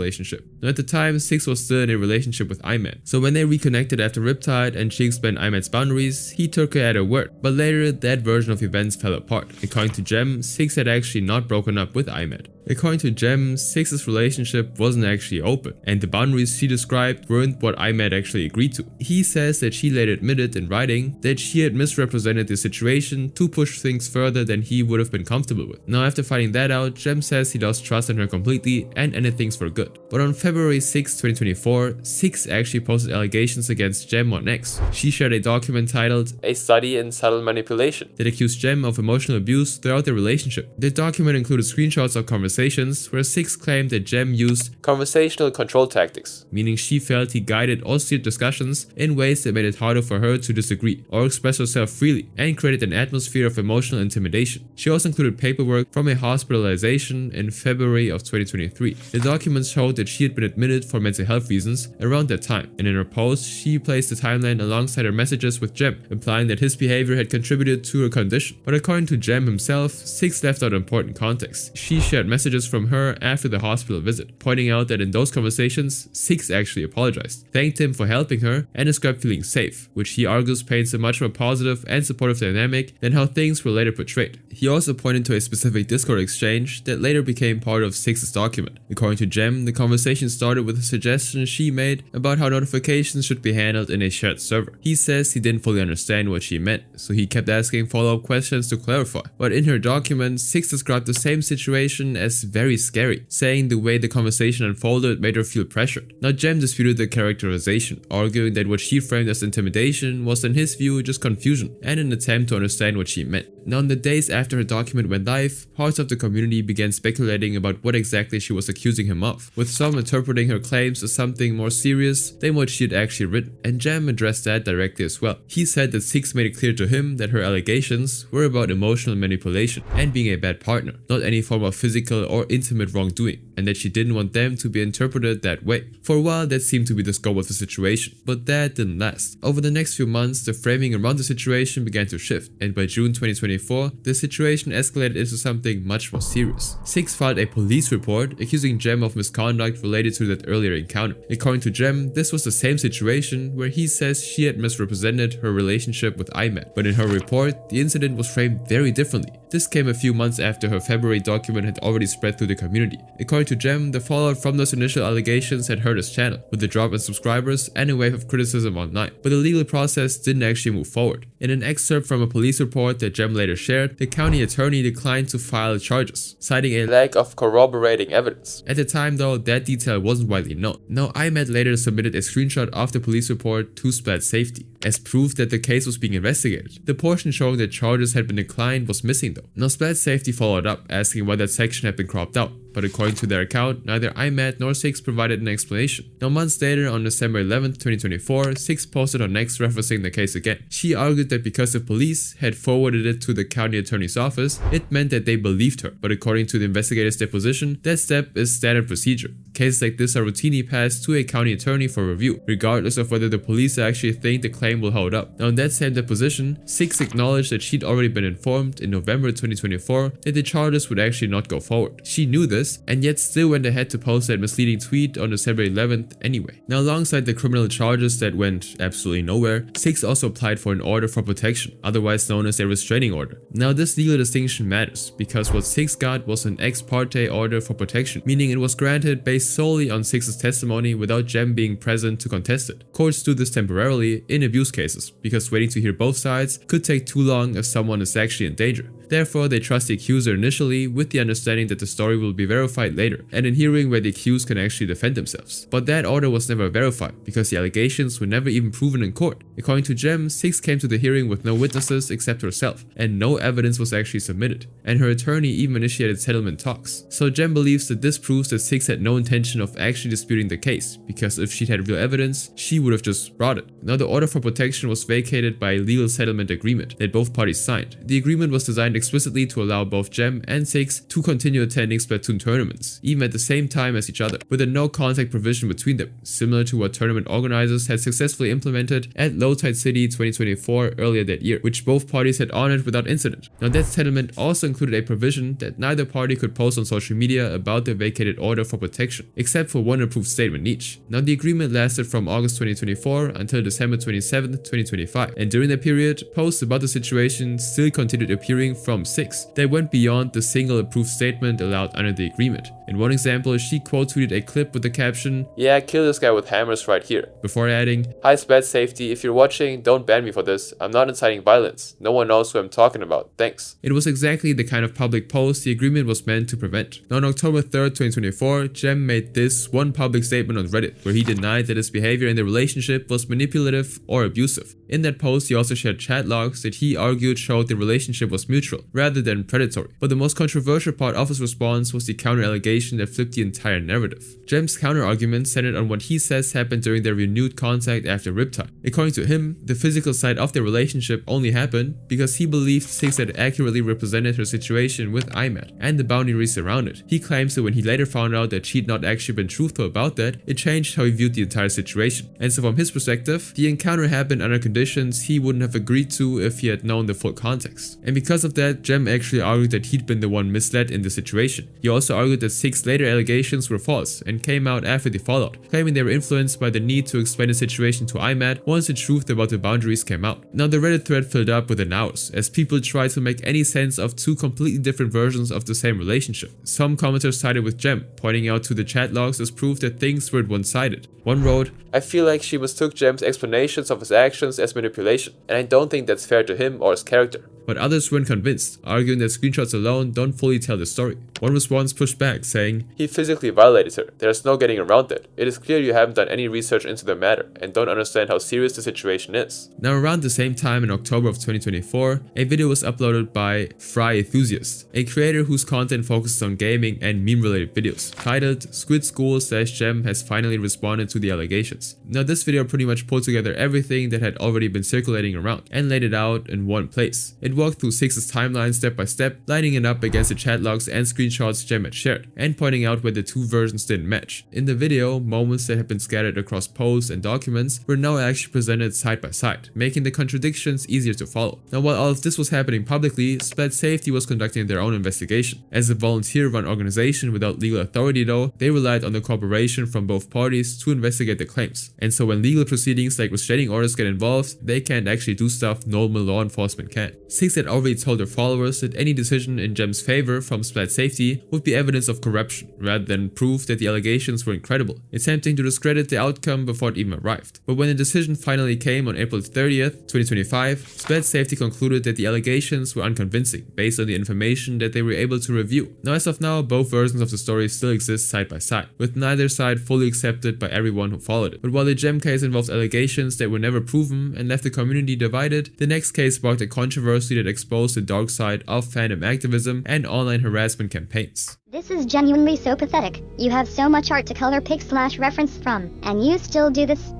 Speaker 1: Now at the time, Six was still in a relationship with Imad. So when they reconnected after Riptide and she explained Imad's boundaries, he took her at her word. But later, that version of events fell apart. According to Gem, Six had actually not broken up with Imad. According to Jem, Six's relationship wasn't actually open, and the boundaries she described weren't what Ahmed actually agreed to. He says that she later admitted in writing that she had misrepresented the situation to push things further than he would have been comfortable with. Now, after finding that out, Jem says he lost trust in her completely and ended things for good. But on February 6, 2024, Six actually posted allegations against Jem on X. She shared a document titled "A Study in Subtle Manipulation" that accused Jem of emotional abuse throughout their relationship. The document included screenshots of conversations where Six claimed that Jem used conversational control tactics, meaning she felt he guided or steered discussions in ways that made it harder for her to disagree or express herself freely, and created an atmosphere of emotional intimidation. She also included paperwork from a hospitalization in February of 2023. The documents showed that she had been admitted for mental health reasons around that time, and in her post, she placed the timeline alongside her messages with Jem, implying that his behavior had contributed to her condition. But according to Jem himself, Six left out important context. She shared messages from her after the hospital visit, pointing out that in those conversations, Six actually apologized, thanked him for helping her, and described feeling safe, which he argues paints a much more positive and supportive dynamic than how things were later portrayed. He also pointed to a specific Discord exchange that later became part of Six's document. According to Jem, the conversation started with a suggestion she made about how notifications should be handled in a shared server. He says he didn't fully understand what she meant, so he kept asking follow-up questions to clarify. But in her document, Six described the same situation as very scary, saying the way the conversation unfolded made her feel pressured. Now, Jem disputed the characterization, arguing that what she framed as intimidation was in his view just confusion and an attempt to understand what she meant. Now, in the days after her document went live, parts of the community began speculating about what exactly she was accusing him of, with some interpreting her claims as something more serious than what she had actually written, and Jem addressed that directly as well. He said that Six made it clear to him that her allegations were about emotional manipulation and being a bad partner, not any form of physical or intimate wrongdoing, and that she didn't want them to be interpreted that way. For a while, that seemed to be the scope of the situation, but that didn't last. Over the next few months, the framing around the situation began to shift, and by June 2024, the situation escalated into something much more serious. Six filed a police report accusing Jem of misconduct related to that earlier encounter. According to Jem, this was the same situation where he says she had misrepresented her relationship with Ahmed, but in her report, the incident was framed very differently. This came a few months after her February document had already spread through the community. According to Jem, the fallout from those initial allegations had hurt his channel, with a drop in subscribers and a wave of criticism online. But the legal process didn't actually move forward. In an excerpt from a police report that Jem later shared, the county attorney declined to file charges, citing a lack of corroborating evidence. At the time though, that detail wasn't widely known. Now, Ahmed later submitted a screenshot of the police report to Splat Safety as proof that the case was being investigated. The portion showing that charges had been declined was missing though. Now, Splat Safety followed up, asking why that section had been cropped out, but according to their account, neither Ahmed nor Six provided an explanation. Now, months later, on December 11, 2024, Six posted on X referencing the case again. She argued that because the police had forwarded it to the county attorney's office, it meant that they believed her, but according to the investigator's deposition, that step is standard procedure. Cases like this are routinely passed to a county attorney for review, regardless of whether the police actually think the claim will hold up. Now, in that same deposition, Six acknowledged that she'd already been informed in November 2024 that the charges would actually not go forward. She knew this, and yet still went ahead to post that misleading tweet on December 11th anyway. Now, alongside the criminal charges that went absolutely nowhere, Six also applied for an order for protection, otherwise known as a restraining order. Now, this legal distinction matters, because what Six got was an ex parte order for protection, meaning it was granted based solely on Six's testimony without Jem being present to contest it. Courts do this temporarily in abuse cases, because waiting to hear both sides could take too long if someone is actually in danger. Therefore, they trust the accuser initially with the understanding that the story will be verified later, and in hearing where the accused can actually defend themselves. But that order was never verified, because the allegations were never even proven in court. According to Jem, Six came to the hearing with no witnesses except herself, and no evidence was actually submitted, and her attorney even initiated settlement talks. So Jem believes that this proves that Six had no intention of actually disputing the case, because if she'd had real evidence, she would have just brought it. Now, the order for protection was vacated by a legal settlement agreement that both parties signed. The agreement was designed explicitly to allow both Jem and Six to continue attending Splatoon tournaments, even at the same time as each other, with a no contact provision between them, similar to what tournament organizers had successfully implemented at Low Tide City 2024 earlier that year, which both parties had honored without incident. Now, that settlement also included a provision that neither party could post on social media about the vacated order for protection, except for one approved statement each. Now, the agreement lasted from August 2024 until December 27, 2025, and during that period, posts about the situation still continued appearing from from 6 that went beyond the single approved statement allowed under the agreement. In one example, she quote tweeted a clip with the caption, "Yeah, kill this guy with hammers right here," before adding, "Hi Splat Safety, if you're watching, don't ban me for this. I'm not inciting violence. No one knows who I'm talking about. Thanks." It was exactly the kind of public post the agreement was meant to prevent. Now on October 3rd, 2024, Jem made this one public statement on Reddit where he denied that his behavior in the relationship was manipulative or abusive. In that post, he also shared chat logs that he argued showed the relationship was mutual rather than predatory. But the most controversial part of his response was the counter allegation that flipped the entire narrative. Jem's counter argument centered on what he says happened during their renewed contact after Riptide. According to him, the physical side of their relationship only happened because he believed 6 had accurately represented her situation with IMAT and the boundaries around it. He claims that when he later found out that she'd not actually been truthful about that, it changed how he viewed the entire situation. And so from his perspective, the encounter happened under conditions he wouldn't have agreed to if he had known the full context. And because of that, Jem actually argued that he'd been the one misled in the situation. He also argued that 6 later allegations were false and came out after the fallout, claiming they were influenced by the need to explain the situation to IMAT once the truth about the boundaries came out. Now the Reddit thread filled up within hours as people tried to make any sense of 2 completely different versions of the same relationship. Some commenters sided with Jem, pointing out to the chat logs as proof that things were one-sided. One wrote, "I feel like she mistook Jem's explanations of his actions as manipulation, and I don't think that's fair to him or his character." But others weren't convinced, arguing that screenshots alone don't fully tell the story. One response pushed back, saying, "He physically violated her. There's no getting around that. It is clear you haven't done any research into the matter and don't understand how serious the situation is." Now around the same time in October of 2024, a video was uploaded by Fry Enthusiast, a creator whose content focuses on gaming and meme-related videos, titled "Squid School/Jem has finally responded to the allegations." Now this video pretty much pulled together everything that had already been circulating around and laid it out in one place. It walked through 6's timeline step by step, lining it up against the chat logs and screenshots Jem had shared, and pointing out where the 2 versions didn't match. In the video, moments that had been scattered across posts and documents were now actually presented side by side, making the contradictions easier to follow. Now while all of this was happening publicly, Splat Safety was conducting their own investigation. As a volunteer-run organization without legal authority though, they relied on the cooperation from both parties to investigate the claims. And so when legal proceedings like restraining orders get involved, they can't actually do stuff normal law enforcement can. 6 had already told their followers that any decision in Jem's favor from Splat Safety would be evidence of corruption rather than proof that the allegations were incredible, attempting to discredit the outcome before it even arrived. But when the decision finally came on April 30th, 2025, Splat Safety concluded that the allegations were unconvincing based on the information that they were able to review. Now as of now, both versions of the story still exist side by side, with neither side fully accepted by everyone who followed it. But while the Jem case involved allegations that were never proven and left the community divided, the next case sparked a controversy that exposed the dark side of fandom activism and online harassment campaigns.
Speaker 10: This is genuinely so pathetic. You have so much art to color pick/reference from, and you still do this?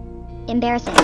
Speaker 10: Embarrassing.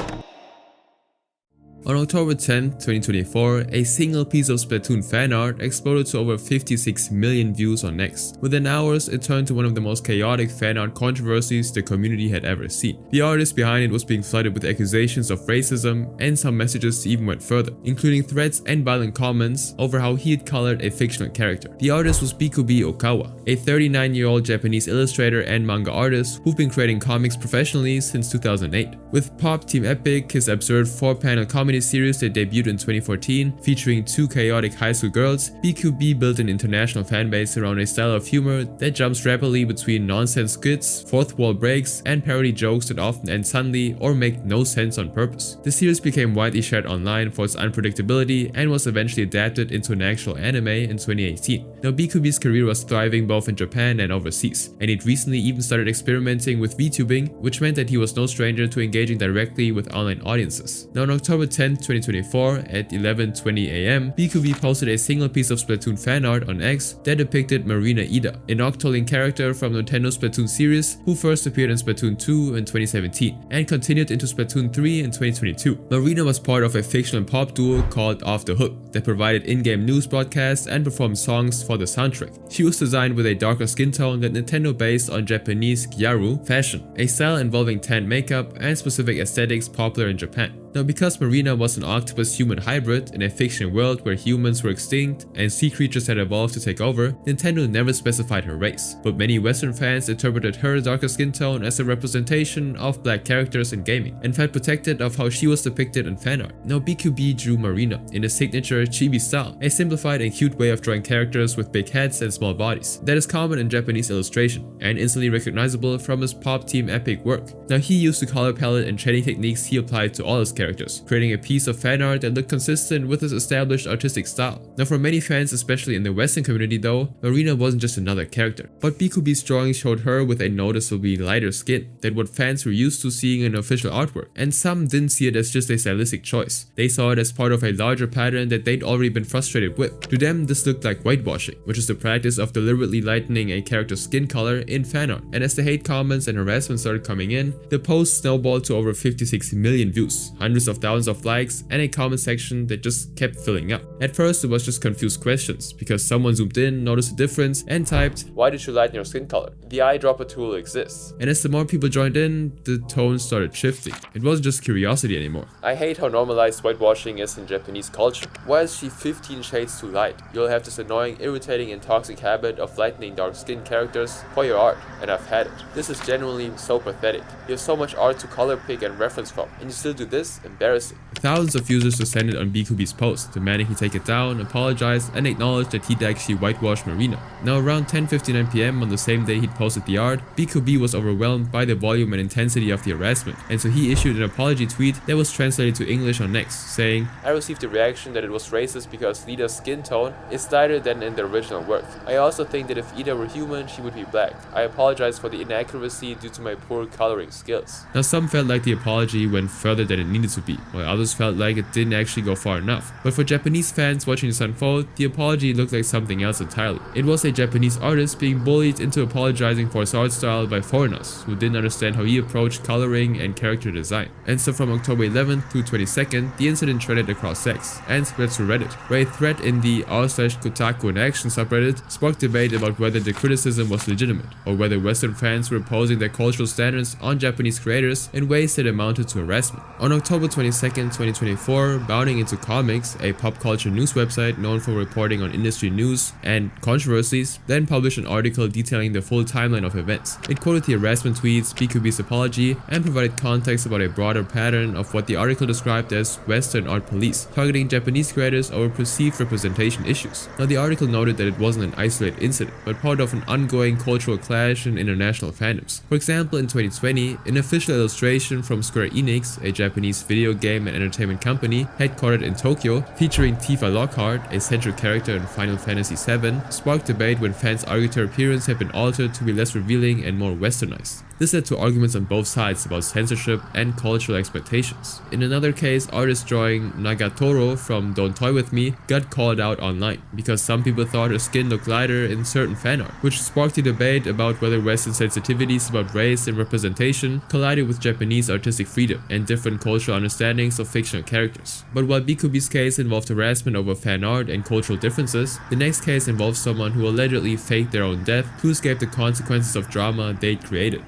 Speaker 1: On October 10, 2024, a single piece of Splatoon fan art exploded to over 56 million views on X. Within hours, it turned to one of the most chaotic fan art controversies the community had ever seen. The artist behind it was being flooded with accusations of racism, and some messages even went further, including threats and violent comments over how he had colored a fictional character. The artist was Bikubi Okawa, a 39-year-old Japanese illustrator and manga artist who'd been creating comics professionally since 2008. With Pop Team Epic, his absurd 4-panel comedy series that debuted in 2014, featuring 2 chaotic high school girls, BQB built an international fanbase around a style of humor that jumps rapidly between nonsense skits, fourth wall breaks, and parody jokes that often end suddenly or make no sense on purpose. The series became widely shared online for its unpredictability and was eventually adapted into an actual anime in 2018. Now BQB's career was thriving both in Japan and overseas, and he'd recently even started experimenting with VTubing, which meant that he was no stranger to engaging directly with online audiences. Now on October 10, 2024 at 11:20 AM, BQB posted a single piece of Splatoon fan art on X that depicted Marina Ida, an Octoling character from Nintendo's Splatoon series who first appeared in Splatoon 2 in 2017 and continued into Splatoon 3 in 2022. Marina was part of a fictional pop duo called Off the Hook that provided in-game news broadcasts and performed songs for the soundtrack. She was designed with a darker skin tone that Nintendo based on Japanese gyaru fashion, a style involving tan makeup and specific aesthetics popular in Japan. Now, because Marina was an octopus-human hybrid in a fictional world where humans were extinct and sea creatures had evolved to take over, Nintendo never specified her race, but many Western fans interpreted her darker skin tone as a representation of black characters in gaming, and felt protected of how she was depicted in fanart. Now, BQB drew Marina in a signature chibi style, a simplified and cute way of drawing characters with big heads and small bodies that is common in Japanese illustration, and instantly recognizable from his Pop Team epic work. Now, he used the color palette and shading techniques he applied to all his characters, creating a piece of fan art that looked consistent with his established artistic style. Now, for many fans, especially in the Western community though, Marina wasn't just another character, but BQB's drawing showed her with a noticeably lighter skin than what fans were used to seeing in official artwork, and some didn't see it as just a stylistic choice. They saw it as part of a larger pattern that they'd already been frustrated with. To them, this looked like whitewashing, which is the practice of deliberately lightening a character's skin color in fan art. And as the hate comments and harassment started coming in, the post snowballed to over 56 million views, hundreds of thousands of likes, and a comment section that just kept filling up. At first, it was just confused questions, because someone zoomed in, noticed a difference, and typed, "Why did you lighten your skin color? The eyedropper tool exists." And as the more people joined in, the tone started shifting. It wasn't just curiosity anymore. "I hate how normalized whitewashing is in Japanese culture. Why is she 15 shades too light? You'll have this annoying, irritating, and toxic habit of lightening dark-skinned characters for your art, and I've had it. This is genuinely so pathetic. You have so much art to color pick and reference from, and you still do this? Embarrassing." Thousands of users descended on BQB's post, demanding he take it down, apologize, and acknowledge that he'd actually whitewashed Marina. Now, around 10:59 PM on the same day he'd posted the art, BQB was overwhelmed by the volume and intensity of the harassment, and so he issued an apology tweet that was translated to English on X, saying, "I received a reaction that it was racist because Lida's skin tone is lighter than in the original work. I also think that if Ida were human, she would be black. I apologize for the inaccuracy due to my poor coloring skills." Now, some felt like the apology went further than it needed to be, while others felt like it didn't actually go far enough. But for Japanese fans watching this unfold, the apology looked like something else entirely. It was a Japanese artist being bullied into apologizing for his art style by foreigners who didn't understand how he approached coloring and character design. And so from October 11th through 22nd, the incident threaded across X and spread to Reddit, where a thread in the r/Kotaku in Action subreddit sparked debate about whether the criticism was legitimate, or whether Western fans were imposing their cultural standards on Japanese creators in ways that amounted to harassment. On October 22nd, 2024, Bounding Into Comics, a pop culture news website known for reporting on industry news and controversies, then published an article detailing the full timeline of events. It quoted the harassment tweets, BQB's apology, and provided context about a broader pattern of what the article described as Western art police, targeting Japanese creators over perceived representation issues. Now, the article noted that it wasn't an isolated incident, but part of an ongoing cultural clash in international fandoms. For example, in 2020, an official illustration from Square Enix, a Japanese video game and entertainment company headquartered in Tokyo, featuring Tifa Lockhart, a central character in Final Fantasy VII, sparked debate when fans argued her appearance had been altered to be less revealing and more westernized. This led to arguments on both sides about censorship and cultural expectations. In another case, artist drawing Nagatoro from Don't Toy With Me got called out online because some people thought her skin looked lighter in certain fan art, which sparked a debate about whether Western sensitivities about race and representation collided with Japanese artistic freedom and different cultural understandings of fictional characters. But while BQB's case involved harassment over fan art and cultural differences, the next case involves someone who allegedly faked their own death to escape the consequences of drama they'd created.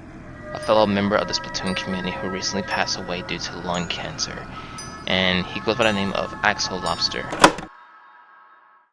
Speaker 11: A fellow member of the Splatoon community who recently passed away due to lung cancer, and he goes by the name of Axel Lobster.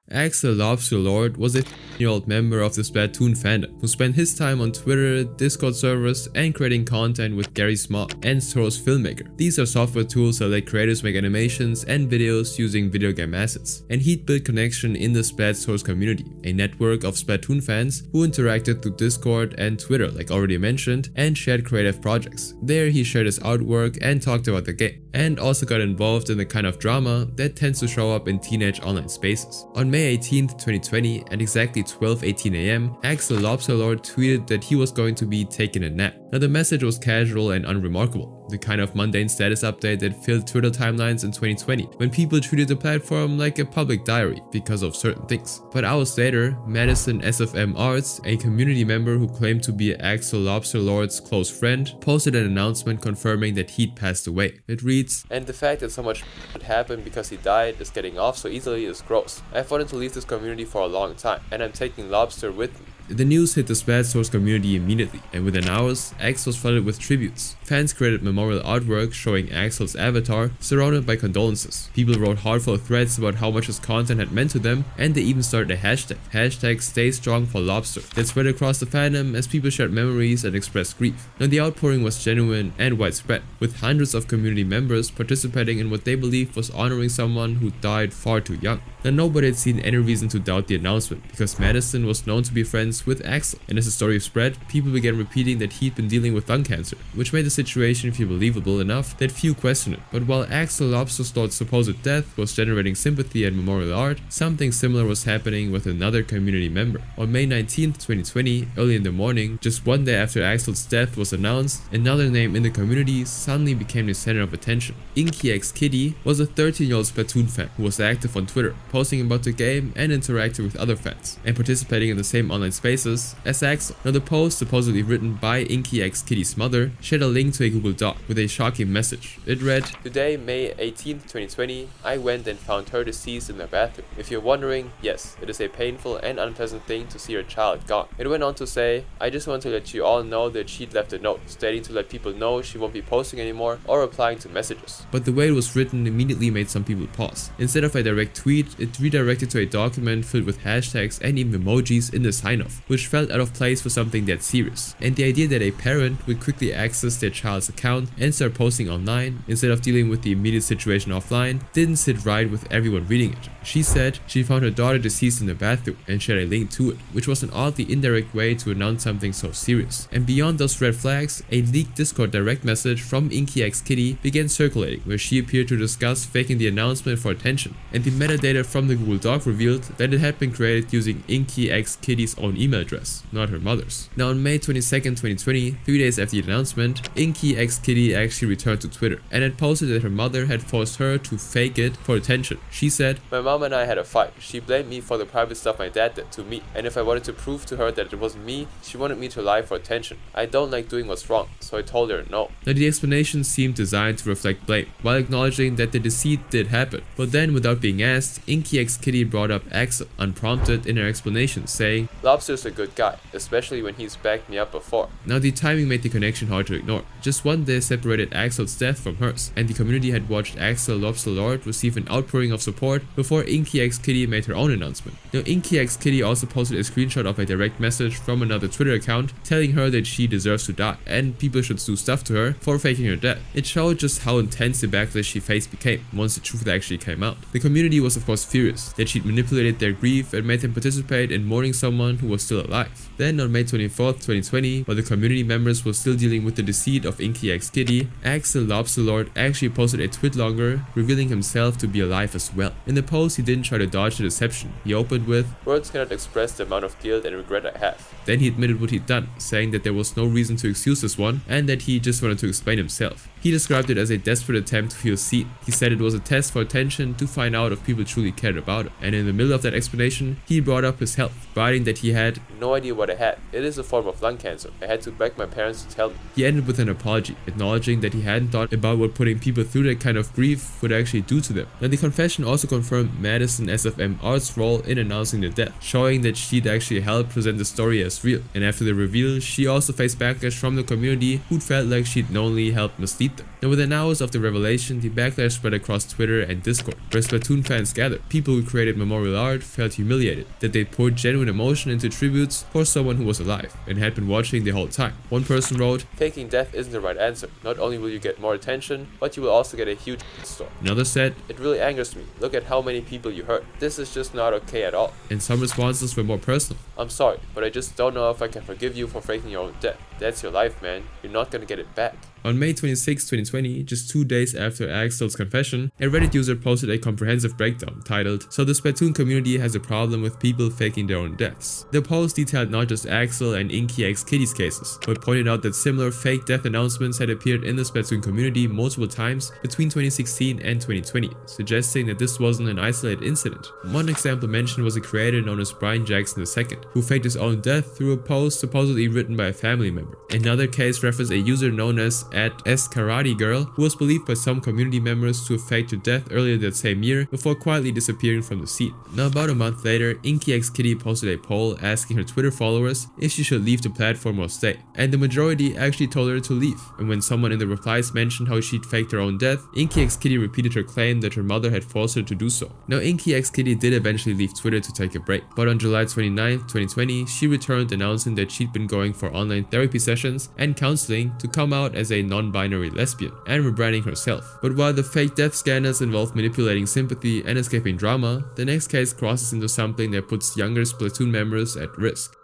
Speaker 1: Axel Lobster Lord was a 15-year-old member of the Splatoon fandom who spent his time on Twitter, Discord servers, and creating content with Gary Small and Source Filmmaker. These are software tools that let creators make animations and videos using video game assets. And he'd built connection in the Splat Source community, a network of Splatoon fans who interacted through Discord and Twitter, like already mentioned, and shared creative projects. There he shared his artwork and talked about the game, and also got involved in the kind of drama that tends to show up in teenage online spaces. On May 18th, 2020, at exactly 12:18 AM, Axel Lobsterlord tweeted that he was going to be taking a nap. Now, the message was casual and unremarkable, the kind of mundane status update that filled Twitter timelines in 2020, when people treated the platform like a public diary because of certain things. But hours later, Madison SFM Arts, a community member who claimed to be Axel Lobsterlord's close friend, posted an announcement confirming that he'd passed away. It reads, "And the fact that so much would happen because he died is getting off so easily is gross. I've wanted to leave this community for a long time, and I'm taking Lobster with me. The news hit the Splatoon community immediately, and within hours, Axel was flooded with tributes. Fans created memorial artwork showing Axel's avatar, surrounded by condolences. People wrote heartfelt threads about how much his content had meant to them, and they even started a hashtag Stay Strong for Lobster, that spread across the fandom as people shared memories and expressed grief. Now the outpouring was genuine and widespread, with hundreds of community members participating in what they believed was honoring someone who died far too young. Now nobody had seen any reason to doubt the announcement, because Madison was known to be friends with Axel, and as the story spread, people began repeating that he'd been dealing with lung cancer, which made the situation feel believable enough that few questioned it. But while Axel Lobster's supposed death was generating sympathy and memorial art, something similar was happening with another community member. On May 19, 2020, early in the morning, just one day after Axel's death was announced, another name in the community suddenly became the center of attention. InkyXKitty was a 13-year-old Splatoon fan who was active on Twitter, posting about the game and interacting with other fans, and participating in the same online spaces as Axel. Now the post, supposedly written by InkyXKitty's mother, shared a link to a Google Doc with a shocking message. It read, "Today, May 18, 2020, I went and found her deceased in the bathroom. If you're wondering, yes, it is a painful and unpleasant thing to see your child gone." It went on to say, "I just want to let you all know that she'd left a note, stating to let people know she won't be posting anymore or replying to messages." But the way it was written immediately made some people pause. Instead of a direct tweet, it redirected to a document filled with hashtags and even emojis in the sign-off, which felt out of place for something that serious. And the idea that a parent would quickly access their child's account and start posting online instead of dealing with the immediate situation offline didn't sit right with everyone reading it. She said she found her daughter deceased in the bathroom and shared a link to it, which was an oddly indirect way to announce something so serious. And beyond those red flags, a leaked Discord direct message from InkyXKitty began circulating, where she appeared to discuss faking the announcement for attention, and the metadata from the Google Doc revealed that it had been created using InkyXKitty's own email address, not her mother's. Now on May 22nd, 2020, 3 days after the announcement, InkyXKitty actually returned to Twitter and had posted that her mother had forced her to fake it for attention. She said, "My mom and I had a fight. She blamed me for the private stuff my dad did to me, and if I wanted to prove to her that it wasn't me, she wanted me to lie for attention. I don't like doing what's wrong, so I told her no." Now the explanation seemed designed to reflect blame, while acknowledging that the deceit did happen. But then, without being asked, InkyXKitty brought up Axel, unprompted, in her explanation, saying, "Lobster's a good guy, especially when he's backed me up before." Now the timing made the connection hard to ignore. Just one day separated Axel's death from hers, and the community had watched Axel Lobster Lord receive an outpouring of support before InkyXKitty made her own announcement. Now InkyXKitty also posted a screenshot of a direct message from another Twitter account telling her that she deserves to die, and people should do stuff to her for faking her death. It showed just how intense the backlash she faced became once the truth actually came out. The community was of course furious that she'd manipulated their grief and made them participate in mourning someone who was still alive. Then on May 24th, 2020, while the community members were still dealing with the deceit of InkyXKitty, Axel Lobster Lord actually posted a tweet longer revealing himself to be alive as well. In the post, he didn't try to dodge the deception. He opened with, "Words cannot express the amount of guilt and regret I have." Then he admitted what he'd done, saying that there was no reason to excuse this one and that he just wanted to explain himself. He described it as a desperate attempt to feel seen. He said it was a test for attention to find out if people truly cared about it. And in the middle of that explanation, he brought up his health, writing that he had no idea what I had. It is a form of lung cancer. I had to beg my parents to tell me. He ended with an apology, acknowledging that he hadn't thought about what putting people through that kind of grief would actually do to them. And the confession also confirmed Madison SFM Art's role in announcing the death, showing that she'd actually helped present the story as real. And after the reveal, she also faced backlash from the community who'd felt like she'd knowingly helped mislead them. And within hours of the revelation, the backlash spread across Twitter and Discord, where Splatoon fans gathered. People who created memorial art felt humiliated that they poured genuine emotion into tributes for someone who was alive and had been watching the whole time. One person wrote, "Faking death isn't the right answer. Not only will you get more attention, but you will also get a huge store." Another said, "It really angers me. Look at how many people you hurt. This is just not okay at all." And some responses were more personal. "I'm sorry, but I just don't know if I can forgive you for faking your own death. That's your life, man. You're not gonna get it back." On May 26, 2020, just 2 days after Axel's confession, a Reddit user posted a comprehensive breakdown titled, "So the Splatoon community has a problem with people faking their own deaths." The post detailed not just Axel and InkyXKitty's cases, but pointed out that similar fake death announcements had appeared in the Splatoon community multiple times between 2016 and 2020, suggesting that this wasn't an isolated incident. One example mentioned was a creator known as Brian Jackson II, who faked his own death through a post supposedly written by a family member. Another case referenced a user known as @SKarateGirl, who was believed by some community members to have faked her death earlier that same year before quietly disappearing from the scene. Now about a month later, InkyXKitty posted a poll asking her Twitter followers if she should leave the platform or stay, and the majority actually told her to leave. And when someone in the replies mentioned how she'd faked her own death, InkyXKitty repeated her claim that her mother had forced her to do so. Now InkyXKitty did eventually leave Twitter to take a break, but on July 29, 2020, she returned announcing that she'd been going for online therapy sessions and counseling to come out as a non-binary lesbian, and rebranding herself. But while the fake death scandals involve manipulating sympathy and escaping drama, the next case crosses into something that puts younger Splatoon members at risk.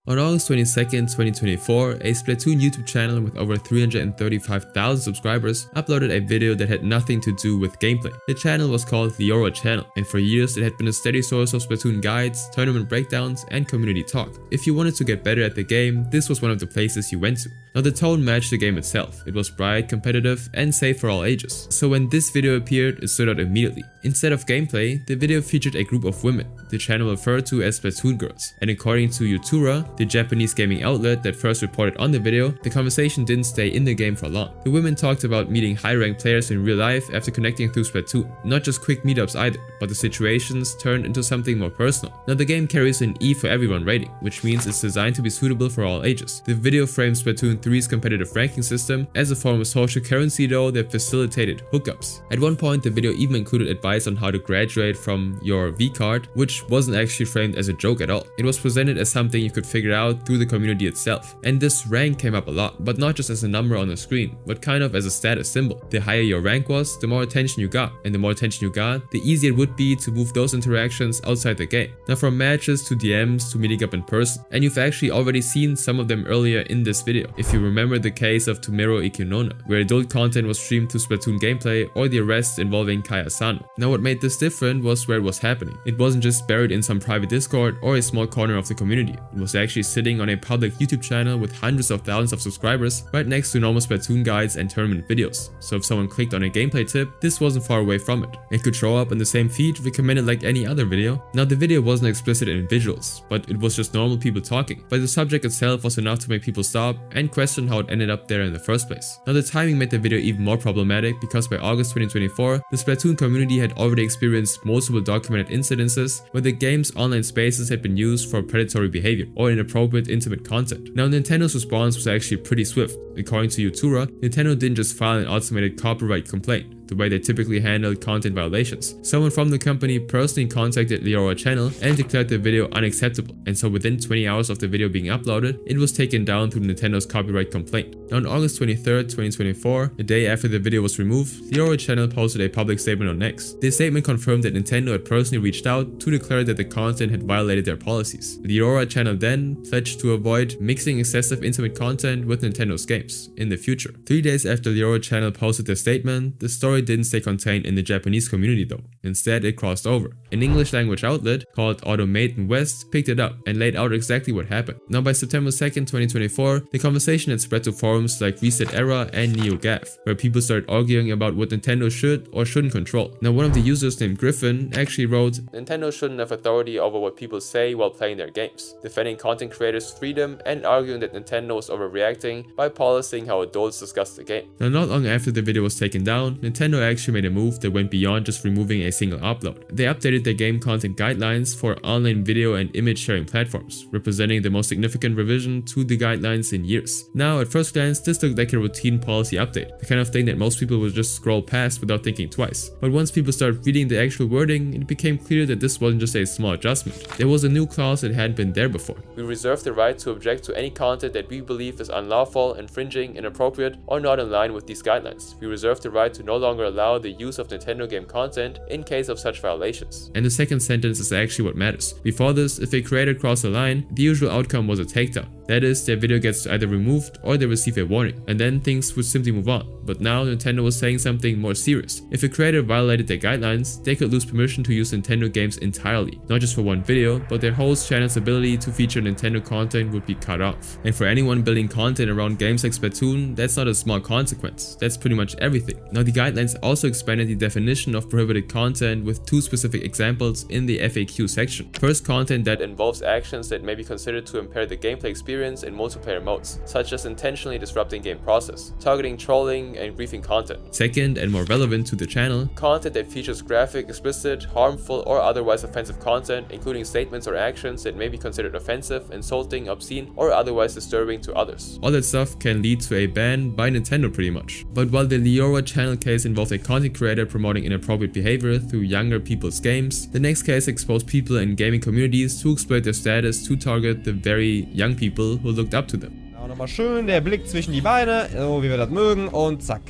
Speaker 1: On August 22nd, 2024, a Splatoon YouTube channel with over 335,000 subscribers uploaded a video that had nothing to do with gameplay. The channel was called the Aura Channel, and for years it had been a steady source of Splatoon guides, tournament breakdowns, and community talk. If you wanted to get better at the game, this was one of the places you went to. Now the tone matched the game itself. It was bright, competitive, and safe for all ages. So when this video appeared, it stood out immediately. Instead of gameplay, the video featured a group of women, the channel referred to as Splatoon girls, and according to Yutura, the Japanese gaming outlet that first reported on the video, the conversation didn't stay in the game for long. The women talked about meeting high-ranked players in real life after connecting through Splatoon, not just quick meetups either, but the situations turned into something more personal. Now the game carries an E for everyone rating, which means it's designed to be suitable for all ages. The video frames Splatoon 3's competitive ranking system as a form of social currency though that facilitated hookups. At one point the video even included advice on how to graduate from your V card, which wasn't actually framed as a joke at all. It was presented as something you could figure out through the community itself. And this rank came up a lot, but not just as a number on the screen, but kind of as a status symbol. The higher your rank was, the more attention you got, and the more attention you got, the easier it would be to move those interactions outside the game. Now from matches to DMs to meeting up in person, and you've actually already seen some of them earlier in this video. If you remember the case of Tomero Ikinona, where adult content was streamed through Splatoon gameplay, or the arrest involving Kaya Sano. Now what made this different was where it was happening. It wasn't just buried in some private Discord or a small corner of the community. It was actually sitting on a public YouTube channel with hundreds of thousands of subscribers right next to normal Splatoon guides and tournament videos. So if someone clicked on a gameplay tip, this wasn't far away from it. It could show up in the same feed recommended like any other video. Now the video wasn't explicit in visuals, but it was just normal people talking. But the subject itself was enough to make people stop and question how it ended up there in the first place. Now the timing made the video even more problematic because by August 2024, the Splatoon community had already experienced multiple documented incidences where the game's online spaces had been used for predatory behavior or inappropriate intimate content. Now Nintendo's response was actually pretty swift. According to Yutura, Nintendo didn't just file an automated copyright complaint, the way they typically handled content violations. Someone from the company personally contacted the Aura channel and declared the video unacceptable, and so within 20 hours of the video being uploaded, it was taken down through Nintendo's copyright complaint. Now on August 23rd, 2024, the day after the video was removed, the Aura channel posted a public statement on X. This statement confirmed that Nintendo had personally reached out to declare that the content had violated their policies. The Aura channel then pledged to avoid mixing excessive intimate content with Nintendo's games in the future. 3 days after the Aura channel posted their statement, the story didn't stay contained in the Japanese community though. Instead, it crossed over. An English language outlet called Automaton West picked it up and laid out exactly what happened. Now by September 2nd, 2024, the conversation had spread to forums like Reset Era and NeoGAF, where people started arguing about what Nintendo should or shouldn't control. Now one of the users named Griffin actually wrote, "Nintendo shouldn't have authority over what people say while playing their games," defending content creators' freedom and arguing that Nintendo was overreacting by policing how adults discuss the game. Now not long after the video was taken down, Nintendo actually made a move that went beyond just removing a single upload. They updated their game content guidelines for online video and image sharing platforms, representing the most significant revision to the guidelines in years. Now at first glance, this looked like a routine policy update, the kind of thing that most people would just scroll past without thinking twice. But once people started reading the actual wording, it became clear that this wasn't just a small adjustment. There was a new clause that hadn't been there before. "We reserve the right to object to any content that we believe is unlawful, infringing, inappropriate, or not in line with these guidelines. We reserve the right to no longer allow the use of Nintendo game content in case of such violations." And the second sentence is actually what matters. Before this, if a creator crossed the line, the usual outcome was a takedown. That is, their video gets either removed or they receive a warning, and then things would simply move on. But now Nintendo was saying something more serious. If a creator violated their guidelines, they could lose permission to use Nintendo games entirely, not just for one video, but their whole channel's ability to feature Nintendo content would be cut off. And for anyone building content around games like Splatoon, that's not a small consequence, that's pretty much everything. Now the guidelines also expanded the definition of prohibited content with 2 specific examples in the FAQ section. First, content that involves actions that may be considered to impair the gameplay experience in multiplayer modes, such as intentionally disrupting game process, targeting trolling and griefing content. Second, and more relevant to the channel, content that features graphic, explicit, harmful or otherwise offensive content, including statements or actions that may be considered offensive, insulting, obscene or otherwise disturbing to others. All that stuff can lead to a ban by Nintendo pretty much. But while the Liora channel case involved a content creator promoting inappropriate behavior through younger people's games, the next case exposed people in gaming communities to exploit their status to target the very young people who looked up to them.
Speaker 12: Auch nochmal schön der Blick zwischen die Beine, so wie wir das mögen, und zack.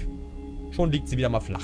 Speaker 12: Schon liegt sie wieder mal flach.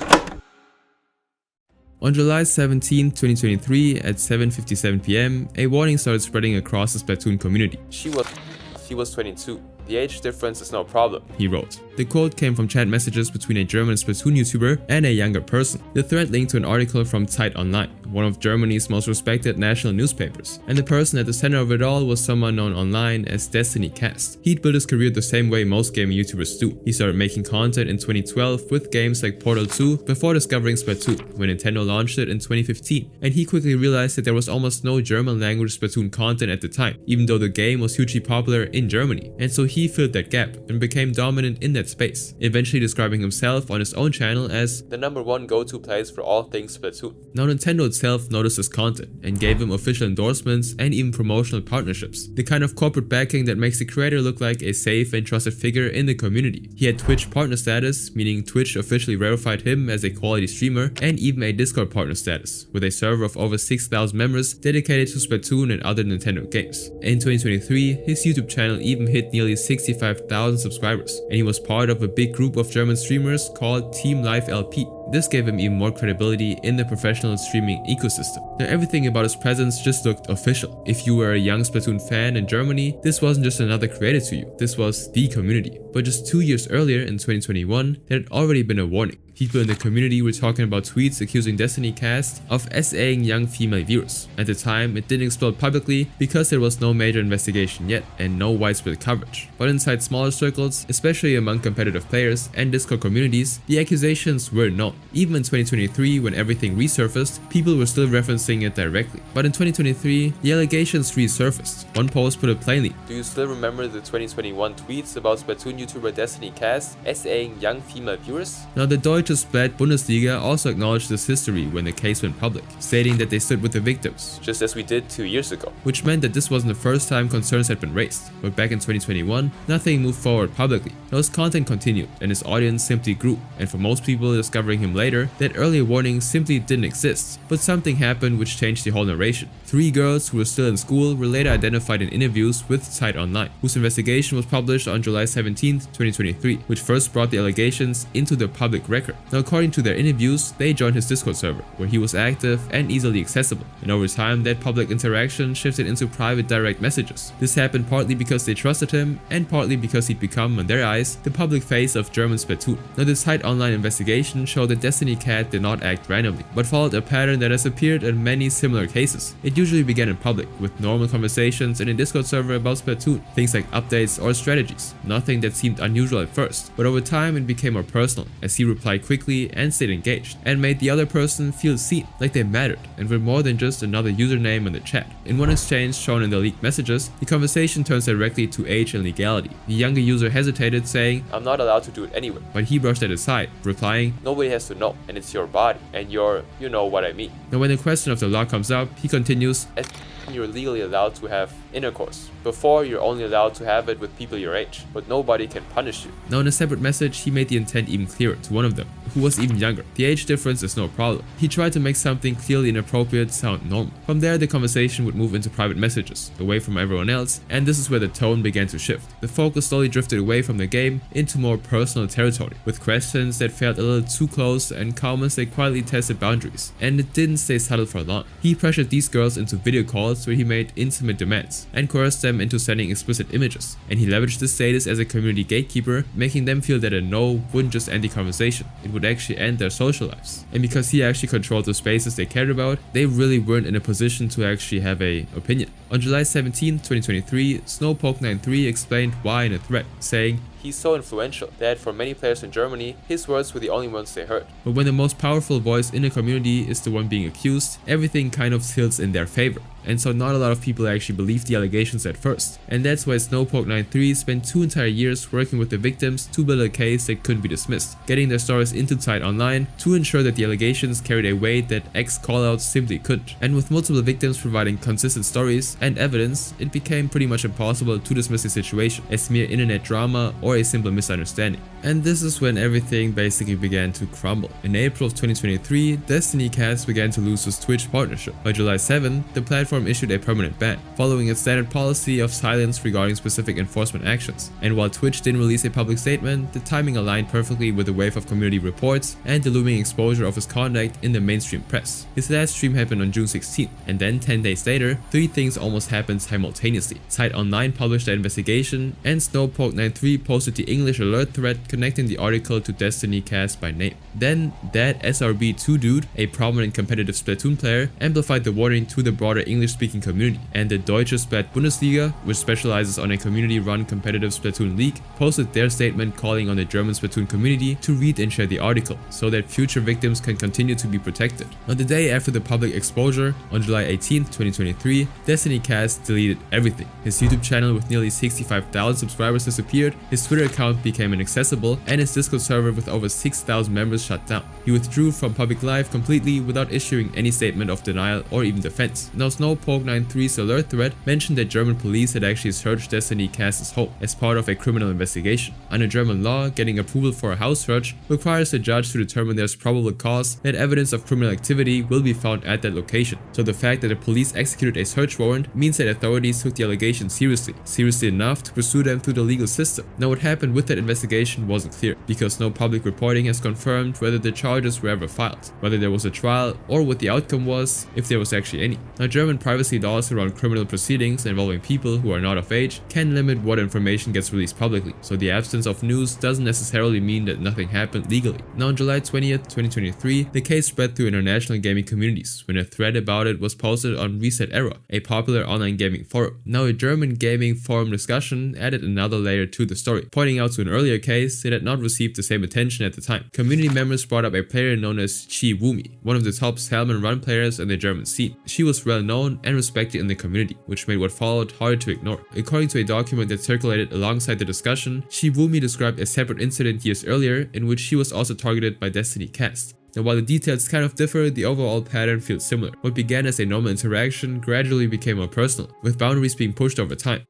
Speaker 1: On July 17, 2023 at 7:57 PM, a warning started spreading across the Splatoon community. She was 22. The age difference is no problem, he wrote. The quote came from chat messages between a German Splatoon YouTuber and a younger person. The thread linked to an article from Zeit Online, one of Germany's most respected national newspapers, and the person at the center of it all was someone known online as Destiny Cast. He'd built his career the same way most gaming YouTubers do. He started making content in 2012 with games like Portal 2 before discovering Splatoon, when Nintendo launched it in 2015, and he quickly realized that there was almost no German language Splatoon content at the time, even though the game was hugely popular in Germany, and so he filled that gap and became dominant in that space, eventually describing himself on his own channel as the #1 go-to place for all things Splatoon. Now Nintendo itself noticed his content and gave him official endorsements and even promotional partnerships, the kind of corporate backing that makes the creator look like a safe and trusted figure in the community. He had Twitch partner status, meaning Twitch officially verified him as a quality streamer, and even a Discord partner status, with a server of over 6,000 members dedicated to Splatoon and other Nintendo games. In 2023, his YouTube channel even hit nearly 65,000 subscribers, and he was part of a big group of German streamers called Team Live LP. This gave him even more credibility in the professional streaming ecosystem. Now everything about his presence just looked official. If you were a young Splatoon fan in Germany, this wasn't just another creator to you, this was the community. But just 2 years earlier in 2021, there had already been a warning. People in the community were talking about tweets accusing Destiny Cast of SAing young female viewers. At the time, it didn't explode publicly because there was no major investigation yet and no widespread coverage. But inside smaller circles, especially among competitive players and Discord communities, the accusations were known. Even in 2023, when everything resurfaced, people were still referencing it directly. But in 2023, the allegations resurfaced. One post put it plainly: "Do you still remember the 2021 tweets about Splatoon YouTuber Destiny Cast SAing young female viewers?" Now the Deutsche Splat Bundesliga also acknowledged this history when the case went public, stating that they stood with the victims, just as we did 2 years ago, which meant that this wasn't the first time concerns had been raised. But back in 2021, nothing moved forward publicly. Now his content continued and his audience simply grew, and for most people discovering him later, that earlier warnings simply didn't exist. But something happened which changed the whole narration. 3 girls who were still in school were later identified in interviews with Zeit Online, whose investigation was published on July 17, 2023, which first brought the allegations into the public record. Now according to their interviews, they joined his Discord server, where he was active and easily accessible, and over time that public interaction shifted into private direct messages. This happened partly because they trusted him, and partly because he'd become, in their eyes, the public face of German Splatoon. Now this Zeit Online investigation showed that Destiny Cat did not act randomly, but followed a pattern that has appeared in many similar cases. It usually began in public, with normal conversations in a Discord server about Splatoon, things like updates or strategies, nothing that seemed unusual at first, but over time it became more personal, as he replied quickly and stayed engaged, and made the other person feel seen, like they mattered, and were more than just another username in the chat. In one exchange shown in the leaked messages, the conversation turns directly to age and legality. The younger user hesitated, saying, "I'm not allowed to do it anyway," but he brushed that aside, replying, "Nobody has to know, and it's your body, and you know what I mean." Now when the question of the law comes up, he continues, "You're legally allowed to have intercourse. Before, you're only allowed to have it with people your age, but nobody can punish you." Now in a separate message, he made the intent even clearer to one of them, who was even younger. The age difference is no problem. He tried to make something clearly inappropriate sound normal. From there, the conversation would move into private messages, away from everyone else, and this is where the tone began to shift. The focus slowly drifted away from the game into more personal territory, with questions that felt a little too close and comments that quietly tested boundaries. And it didn't stay subtle for long. He pressured these girls into video calls posts where he made intimate demands and coerced them into sending explicit images, and he leveraged his status as a community gatekeeper, making them feel that a no wouldn't just end the conversation, it would actually end their social lives. And because he actually controlled the spaces they cared about, they really weren't in a position to actually have an opinion. On July 17, 2023, Snowpoke93 explained why in a thread, saying, "He's so influential that for many players in Germany, his words were the only ones they heard." But when the most powerful voice in a community is the one being accused, everything kind of tilts in their favor. And so not a lot of people actually believed the allegations at first. And that's why Snowpoke93 spent 2 entire years working with the victims to build a case that couldn't be dismissed, getting their stories into tight online to ensure that the allegations carried a weight that X callouts simply couldn't. And with multiple victims providing consistent stories and evidence, it became pretty much impossible to dismiss the situation as mere internet drama or a simple misunderstanding. And this is when everything basically began to crumble. In April of 2023, Destiny Cast began to lose its Twitch partnership. By July 7, the platform issued a permanent ban, following its standard policy of silence regarding specific enforcement actions. And while Twitch didn't release a public statement, the timing aligned perfectly with the wave of community reports and the looming exposure of his conduct in the mainstream press. His last stream happened on June 16th, and then 10 days later, 3 things almost happened simultaneously. Site Online published their investigation, and Snowpoke93 posted the English alert thread connecting the article to Destiny Cast by name. Then, that SRB2 dude, a prominent competitive Splatoon player, amplified the warning to the broader English-speaking community, and the Deutsche Splat Bundesliga, which specializes on a community-run competitive Splatoon league, posted their statement calling on the German Splatoon community to read and share the article, so that future victims can continue to be protected. On the day after the public exposure, on July 18, 2023, Destiny Cast deleted everything. His YouTube channel with nearly 65,000 subscribers disappeared, his Twitter account became inaccessible, and his Discord server with over 6,000 members shut down. He withdrew from public life completely without issuing any statement of denial or even defense. Now, Snowpoke93's alert thread mentioned that German police had actually searched Destiny Cast's home as part of a criminal investigation. Under German law, getting approval for a house search requires a judge to determine there's probable cause that evidence of criminal activity will be found at that location. So the fact that the police executed a search warrant means that authorities took the allegations seriously enough to pursue them through the legal system. Now, what happened with that investigation wasn't clear, because no public reporting has confirmed whether the charges were ever filed, whether there was a trial, or what the outcome was, if there was actually any. Now, German privacy laws around criminal proceedings involving people who are not of age can limit what information gets released publicly, so the absence of news doesn't necessarily mean that nothing happened legally. Now, on July 20th, 2023, the case spread through international gaming communities when a thread about it was posted on Reset Era, a popular online gaming forum. Now, a German gaming forum discussion added another layer to the story, pointing out to an earlier case that had not received the same attention at the time. Community members brought up a player known as Chi Wumi, one of the top Salmon Run players in the German scene. She was well known and respected in the community, which made what followed hard to ignore. According to a document that circulated alongside the discussion, Chi Wumi described a separate incident years earlier in which she was also targeted by Destiny Cast. Now, while the details kind of differ, the overall pattern feels similar. What began as a normal interaction gradually became more personal, with boundaries being pushed over time.